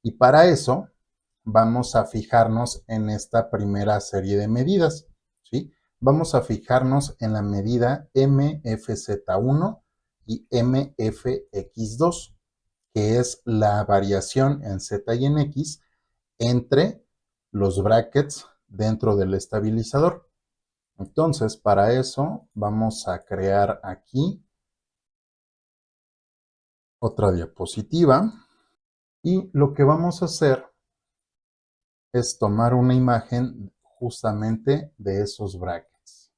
Y para eso vamos a fijarnos en esta primera serie de medidas, ¿sí? Vamos a fijarnos en la medida MFZ1 y MFX2, que es la variación en Z y en X entre los brackets dentro del estabilizador. Entonces, para eso vamos a crear aquí otra diapositiva y lo que vamos a hacer es tomar una imagen justamente de esos brackets.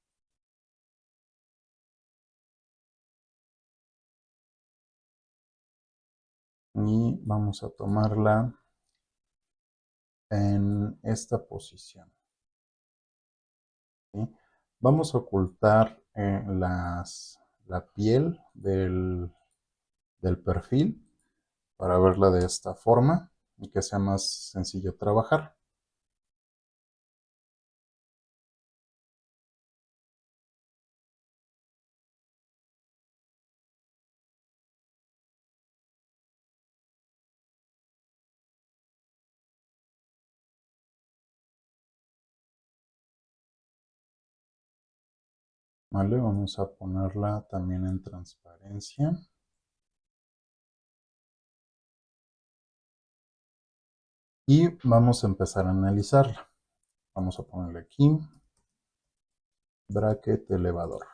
Y vamos a tomarla en esta posición, ¿sí? Vamos a ocultar la piel del perfil para verla de esta forma y que sea más sencillo trabajar. Vale, vamos a ponerla también en transparencia. Y vamos a empezar a analizarla. Vamos a ponerle aquí bracket elevador.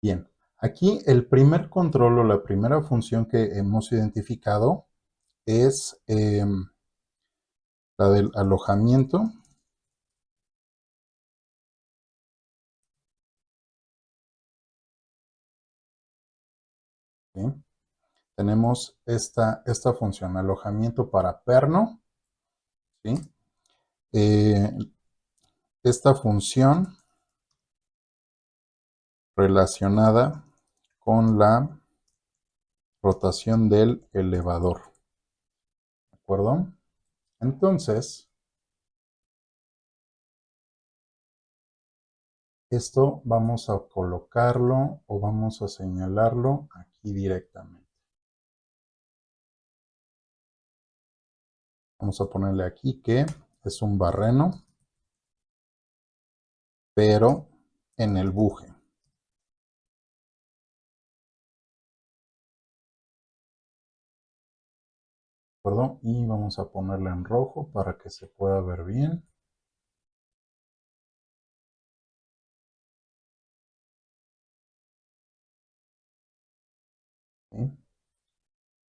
Bien, aquí el primer control o la primera función que hemos identificado es la del alojamiento ¿sí? Tenemos esta función, alojamiento para perno, ¿sí? Esta función relacionada con la rotación del elevador, ¿de acuerdo? Entonces, esto vamos a colocarlo o vamos a señalarlo aquí directamente. Vamos a ponerle aquí que es un barreno, pero en el buje. ¿De acuerdo? Y vamos a ponerle en rojo para que se pueda ver bien. ¿Sí?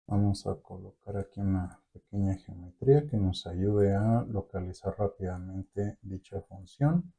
Vamos a colocar aquí una pequeña geometría que nos ayude a localizar rápidamente dicha función.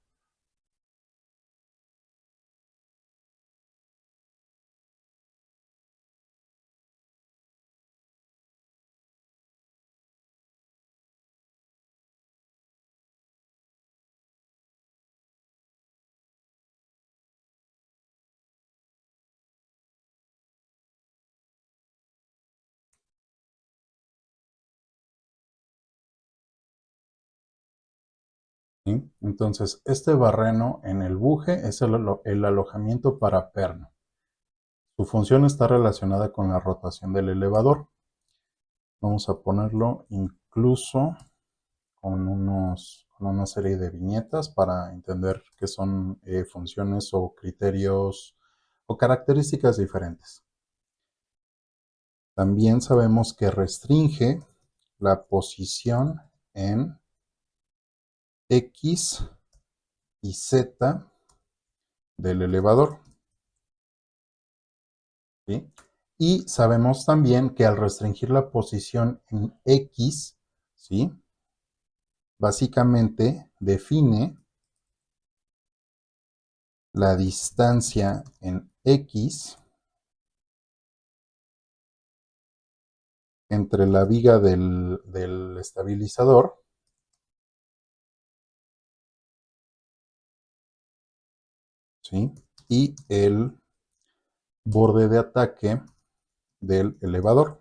¿Sí? Entonces, este barreno en el buje es el alojamiento para perno. Su función está relacionada con la rotación del elevador. Vamos a ponerlo incluso con una serie de viñetas para entender qué son funciones o criterios o características diferentes. También sabemos que restringe la posición en X y Z del elevador, ¿sí? Y sabemos también que al restringir la posición en X, ¿sí? Básicamente define la distancia en X entre la viga del estabilizador, ¿sí? Y el borde de ataque del elevador.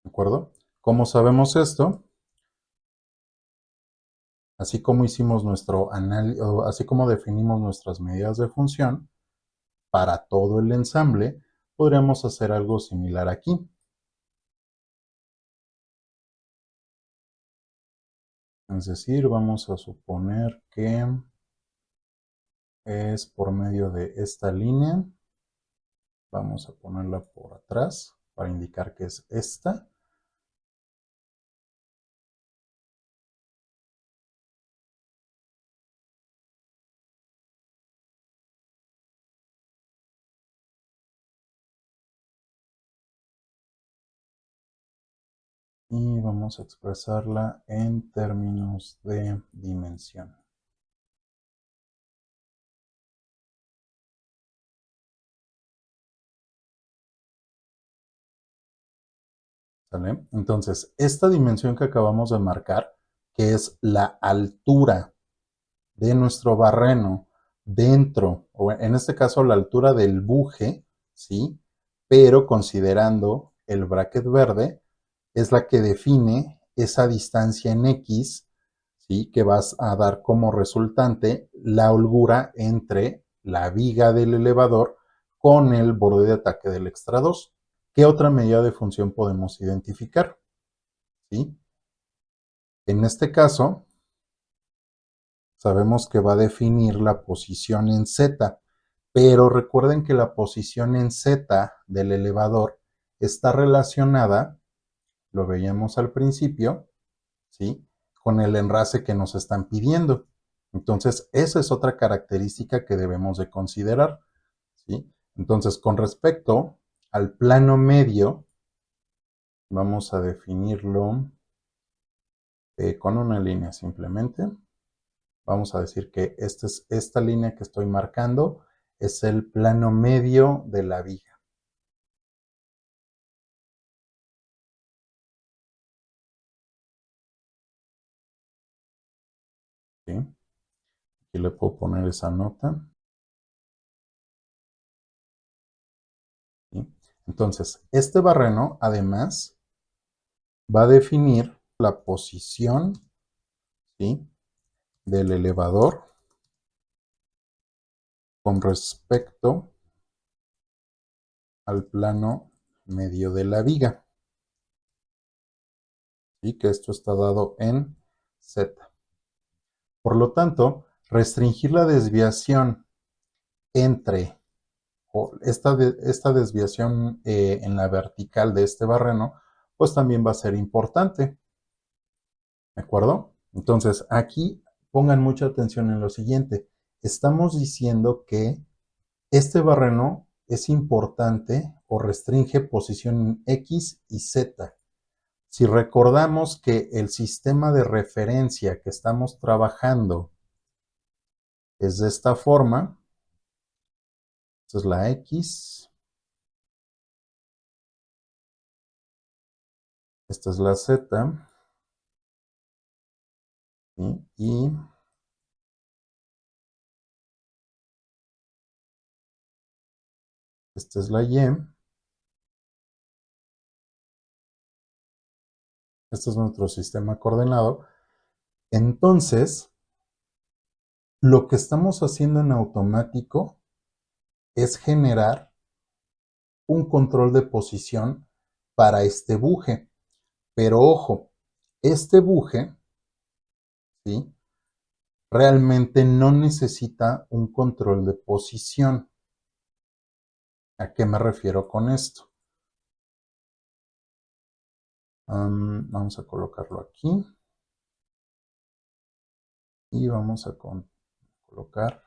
¿De acuerdo? ¿Cómo sabemos esto? Así como hicimos nuestro análisis, así como definimos nuestras medidas de función para todo el ensamble, podríamos hacer algo similar aquí. Es decir, vamos a suponer que es por medio de esta línea. Vamos a ponerla por atrás para indicar que es esta. Y vamos a expresarla en términos de dimensión. ¿Sale? Entonces, esta dimensión que acabamos de marcar, que es la altura de nuestro barreno dentro, o en este caso la altura del buje, ¿sí? Pero considerando el bracket verde, es la que define esa distancia en X, ¿sí? Que vas a dar como resultante la holgura entre la viga del elevador con el borde de ataque del extra 2. ¿Qué otra medida de función podemos identificar? ¿Sí? En este caso, sabemos que va a definir la posición en Z, pero recuerden que la posición en Z del elevador está relacionada, lo veíamos al principio, ¿sí? Con el enlace que nos están pidiendo. Entonces, esa es otra característica que debemos de considerar, ¿sí? Entonces, con respecto al plano medio, vamos a definirlo con una línea simplemente. Vamos a decir que esta línea que estoy marcando es el plano medio de la viga. ¿Sí? Aquí le puedo poner esa nota. ¿Sí? Entonces, este barreno además va a definir la posición, ¿sí? Del elevador con respecto al plano medio de la viga. ¿Sí? Que esto está dado en Z. Por lo tanto, restringir la desviación entre esta desviación en la vertical de este barreno, pues también va a ser importante. ¿De acuerdo? Entonces, aquí pongan mucha atención en lo siguiente. Estamos diciendo que este barreno es importante o restringe posición X y Z. Si recordamos que el sistema de referencia que estamos trabajando es de esta forma, esta es la X, esta es la Z, ¿sí? Y esta es la Y, este es nuestro sistema coordenado. Entonces, lo que estamos haciendo en automático es generar un control de posición para este buje. Pero ojo, este buje, ¿sí? Realmente no necesita un control de posición. ¿A qué me refiero con esto? Vamos a colocarlo aquí y vamos a colocar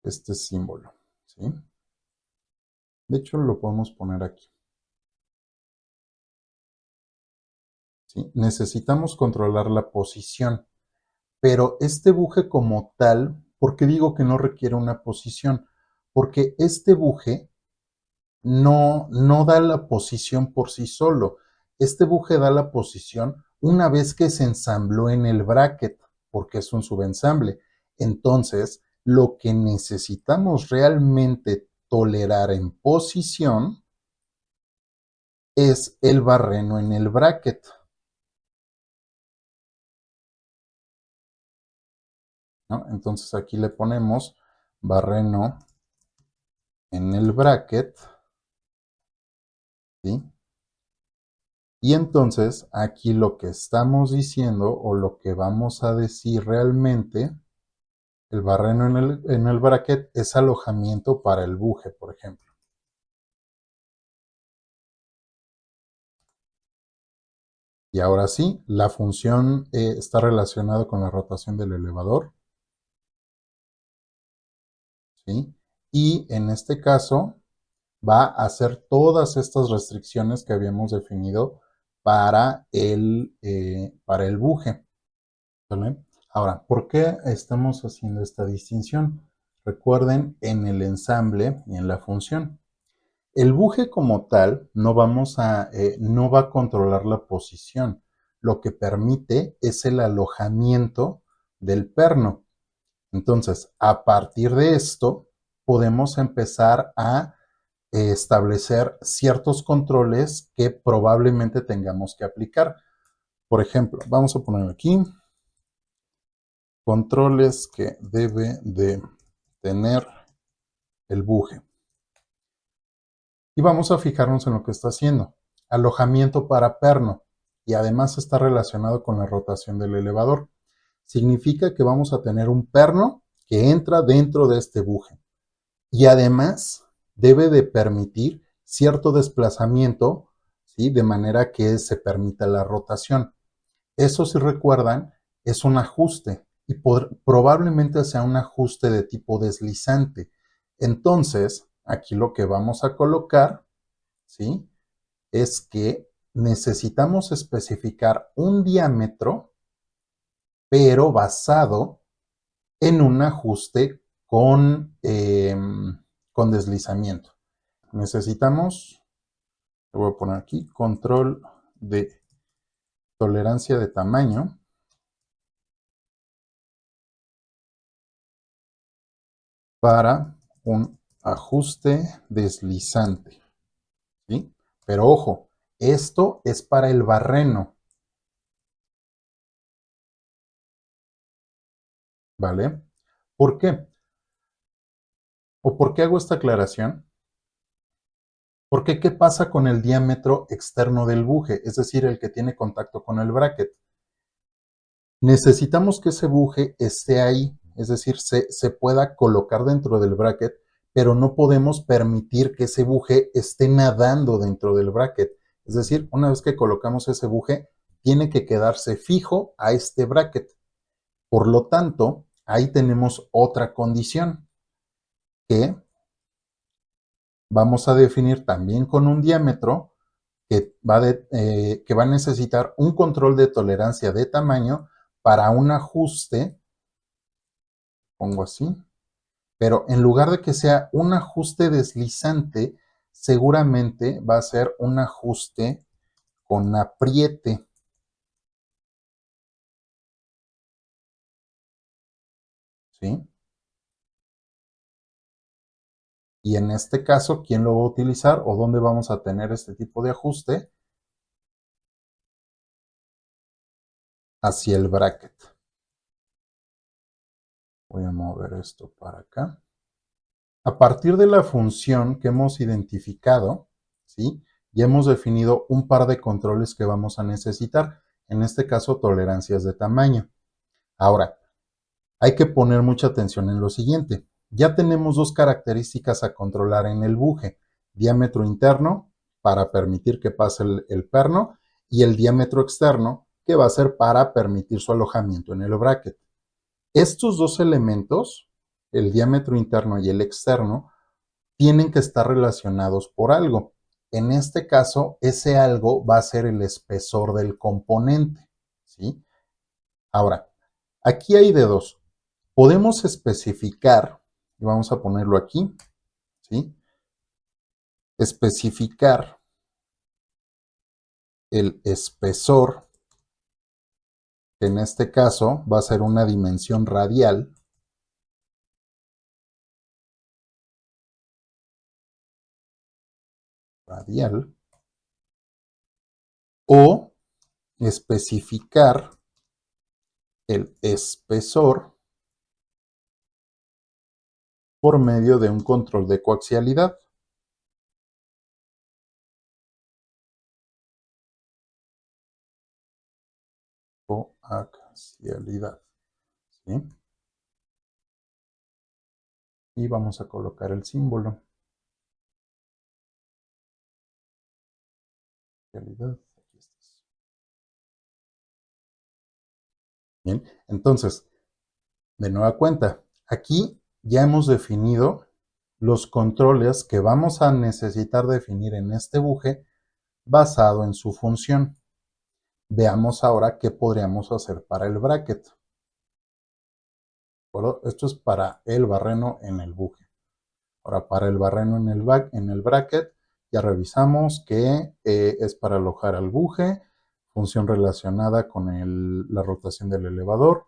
este símbolo, ¿sí? De hecho, lo podemos poner aquí. ¿Sí? Necesitamos controlar la posición, pero este buje como tal, ¿por qué digo que no requiere una posición? Porque este buje no da la posición por sí solo. Este buje da la posición una vez que se ensambló en el bracket, porque es un subensamble. Entonces, lo que necesitamos realmente tolerar en posición es el barreno en el bracket, ¿no? Entonces aquí le ponemos barreno en el bracket, ¿sí? Y entonces aquí lo que estamos diciendo o lo que vamos a decir realmente, el barreno en el bracket es alojamiento para el buje, por ejemplo. Y ahora sí, la función está relacionada con la rotación del elevador, ¿sí? Y en este caso va a hacer todas estas restricciones que habíamos definido para el buje, ¿vale? Ahora, ¿por qué estamos haciendo esta distinción? Recuerden en el ensamble y en la función. El buje como tal no va a controlar la posición. Lo que permite es el alojamiento del perno. Entonces, a partir de esto, podemos empezar a establecer ciertos controles que probablemente tengamos que aplicar. Por ejemplo, vamos a poner aquí controles que debe de tener el buje. Y vamos a fijarnos en lo que está haciendo. Alojamiento para perno. Y además está relacionado con la rotación del elevador. Significa que vamos a tener un perno que entra dentro de este buje. Y además debe de permitir cierto desplazamiento, ¿sí? De manera que se permita la rotación. Eso, si recuerdan, es un ajuste y probablemente sea un ajuste de tipo deslizante. Entonces, aquí lo que vamos a colocar, ¿sí? Es que necesitamos especificar un diámetro, pero basado en un ajuste con deslizamiento. Necesitamos, le voy a poner aquí, control de tolerancia de tamaño para un ajuste deslizante, ¿sí? Pero ojo, esto es para el barreno, ¿vale? ¿Por qué? ¿O por qué hago esta aclaración? Porque ¿qué pasa con el diámetro externo del buje? Es decir, el que tiene contacto con el bracket. Necesitamos que ese buje esté ahí, es decir, se pueda colocar dentro del bracket, pero no podemos permitir que ese buje esté nadando dentro del bracket. Es decir, una vez que colocamos ese buje, tiene que quedarse fijo a este bracket. Por lo tanto, ahí tenemos otra condición que vamos a definir también con un diámetro que va a necesitar un control de tolerancia de tamaño para un ajuste, pongo así, pero en lugar de que sea un ajuste deslizante, seguramente va a ser un ajuste con apriete, ¿sí? Y en este caso, ¿quién lo va a utilizar o dónde vamos a tener este tipo de ajuste? Hacia el bracket. Voy a mover esto para acá. A partir de la función que hemos identificado, ¿sí? Ya hemos definido un par de controles que vamos a necesitar, en este caso tolerancias de tamaño. Ahora, hay que poner mucha atención en lo siguiente. Ya tenemos dos características a controlar en el buje, diámetro interno para permitir que pase el perno y el diámetro externo que va a ser para permitir su alojamiento en el bracket. Estos dos elementos el diámetro interno y el externo tienen que estar relacionados por algo. En este caso, ese algo va a ser el espesor del componente, ¿sí? Ahora, aquí hay de dos. Podemos especificar, y vamos a ponerlo aquí, ¿sí? Especificar el espesor, que en este caso va a ser una dimensión radial, o especificar el espesor por medio de un control de coaxialidad. Coaxialidad, ¿sí? Y vamos a colocar el símbolo. Coaxialidad, aquí está. Bien, entonces, de nueva cuenta, aquí ya hemos definido los controles que vamos a necesitar definir en este buje basado en su función. Veamos ahora qué podríamos hacer para el bracket. ¿De Esto es para el barreno en el buje. Ahora, para el barreno en el bracket, ya revisamos que es para alojar al buje, función relacionada con la rotación del elevador.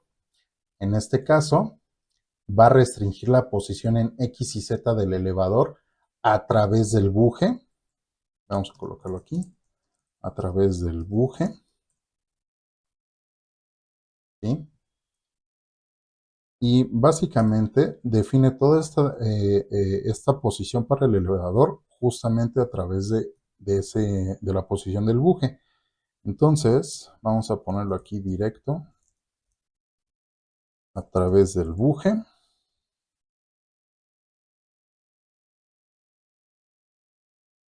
En este caso, va a restringir la posición en X y Z del elevador a través del buje. Vamos a colocarlo aquí. A través del buje. ¿Sí? Y básicamente define toda esta posición para el elevador justamente a través de la posición del buje. Entonces, vamos a ponerlo aquí directo a través del buje.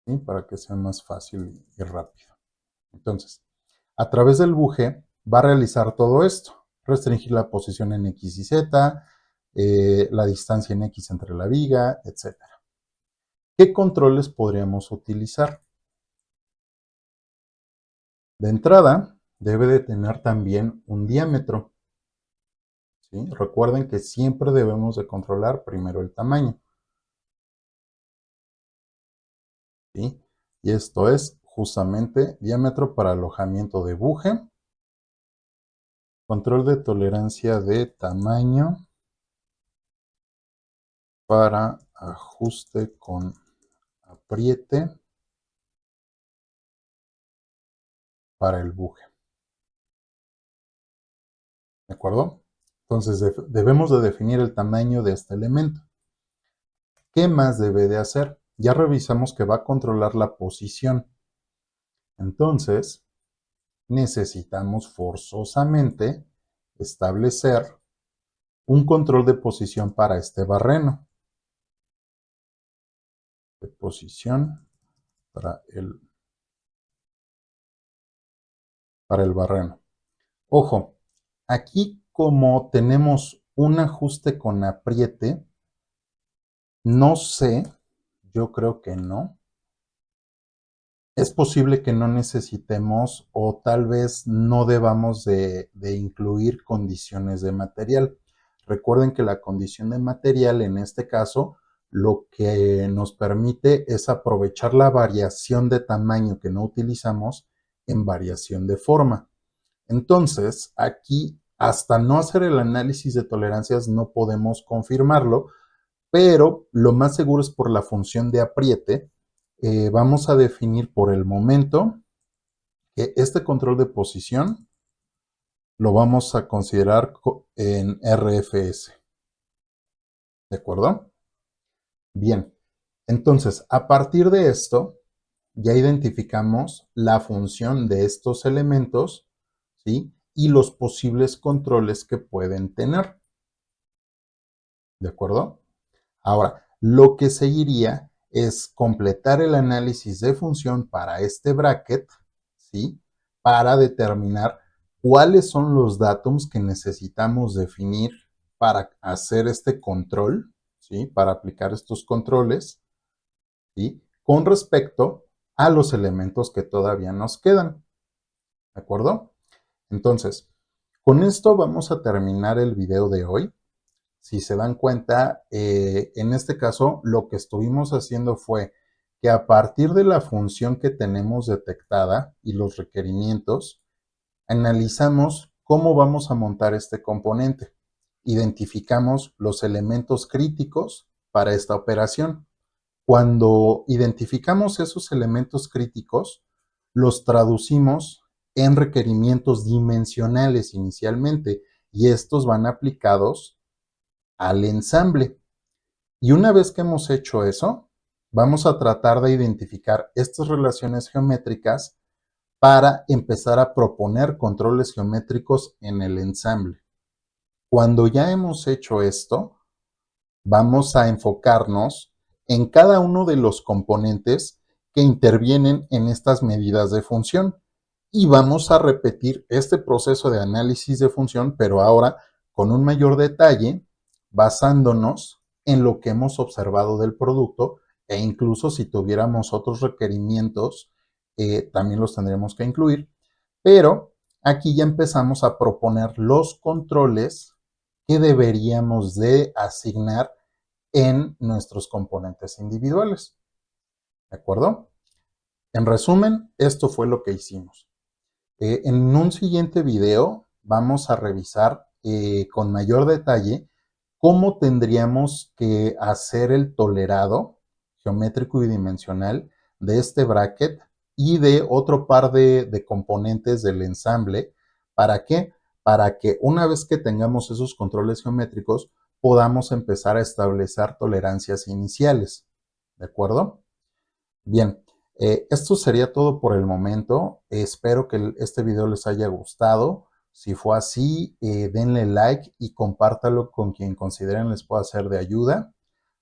¿Sí? Para que sea más fácil y rápido. Entonces, a través del buje va a realizar todo esto. Restringir la posición en X y Z, la distancia en X entre la viga, etc. ¿Qué controles podríamos utilizar? De entrada, debe de tener también un diámetro. ¿Sí? Recuerden que siempre debemos de controlar primero el tamaño. ¿Sí? Y esto es justamente diámetro para alojamiento de buje, control de tolerancia de tamaño para ajuste con apriete para el buje. ¿De acuerdo? Entonces debemos de definir el tamaño de este elemento. ¿Qué más debe de hacer? Ya revisamos que va a controlar la posición. Entonces, necesitamos forzosamente establecer un control de posición para este barreno. De posición para el barreno. Ojo, aquí como tenemos un ajuste con apriete, no sé, yo creo que no. Es posible que no necesitemos o tal vez no debamos de incluir condiciones de material. Recuerden que la condición de material en este caso lo que nos permite es aprovechar la variación de tamaño que no utilizamos en variación de forma. Entonces, aquí hasta no hacer el análisis de tolerancias no podemos confirmarlo, pero lo más seguro es por la función de apriete. Vamos a definir por el momento que este control de posición lo vamos a considerar en RFS. ¿De acuerdo? Bien, entonces a partir de esto ya identificamos la función de estos elementos, ¿sí? Y los posibles controles que pueden tener. ¿De acuerdo? Ahora, lo que seguiría es completar el análisis de función para este bracket, ¿sí? Para determinar cuáles son los datums que necesitamos definir para hacer este control ¿sí? Para aplicar estos controles, ¿sí? Con respecto a los elementos que todavía nos quedan, ¿de acuerdo? Entonces, con esto vamos a terminar el video de hoy. Si se dan cuenta, en este caso lo que estuvimos haciendo fue que a partir de la función que tenemos detectada y los requerimientos, analizamos cómo vamos a montar este componente. Identificamos los elementos críticos para esta operación. Cuando identificamos esos elementos críticos, los traducimos en requerimientos dimensionales inicialmente y estos van aplicados al ensamble. Y una vez que hemos hecho eso, vamos a tratar de identificar estas relaciones geométricas para empezar a proponer controles geométricos en el ensamble. Cuando ya hemos hecho esto, vamos a enfocarnos en cada uno de los componentes que intervienen en estas medidas de función y vamos a repetir este proceso de análisis de función, pero ahora con un mayor detalle, basándonos en lo que hemos observado del producto e incluso si tuviéramos otros requerimientos, también los tendremos que incluir, pero aquí ya empezamos a proponer los controles que deberíamos de asignar en nuestros componentes individuales. ¿De acuerdo? En resumen, esto fue lo que hicimos. En un siguiente video vamos a revisar con mayor detalle cómo tendríamos que hacer el tolerado geométrico y dimensional de este bracket y de otro par de componentes del ensamble. ¿Para qué? Para que una vez que tengamos esos controles geométricos podamos empezar a establecer tolerancias iniciales. ¿De acuerdo? Bien, esto sería todo por el momento. Espero que este video les haya gustado. Si fue así, denle like y compártalo con quien consideren les pueda ser de ayuda.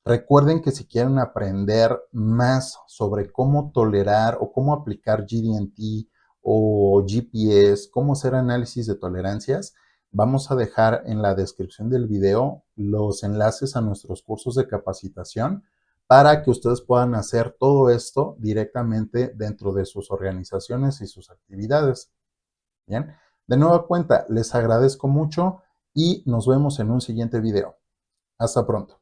Recuerden que si quieren aprender más sobre cómo tolerar o cómo aplicar GD&T o GPS, cómo hacer análisis de tolerancias, vamos a dejar en la descripción del video los enlaces a nuestros cursos de capacitación para que ustedes puedan hacer todo esto directamente dentro de sus organizaciones y sus actividades. Bien, de nueva cuenta, les agradezco mucho y nos vemos en un siguiente video. Hasta pronto.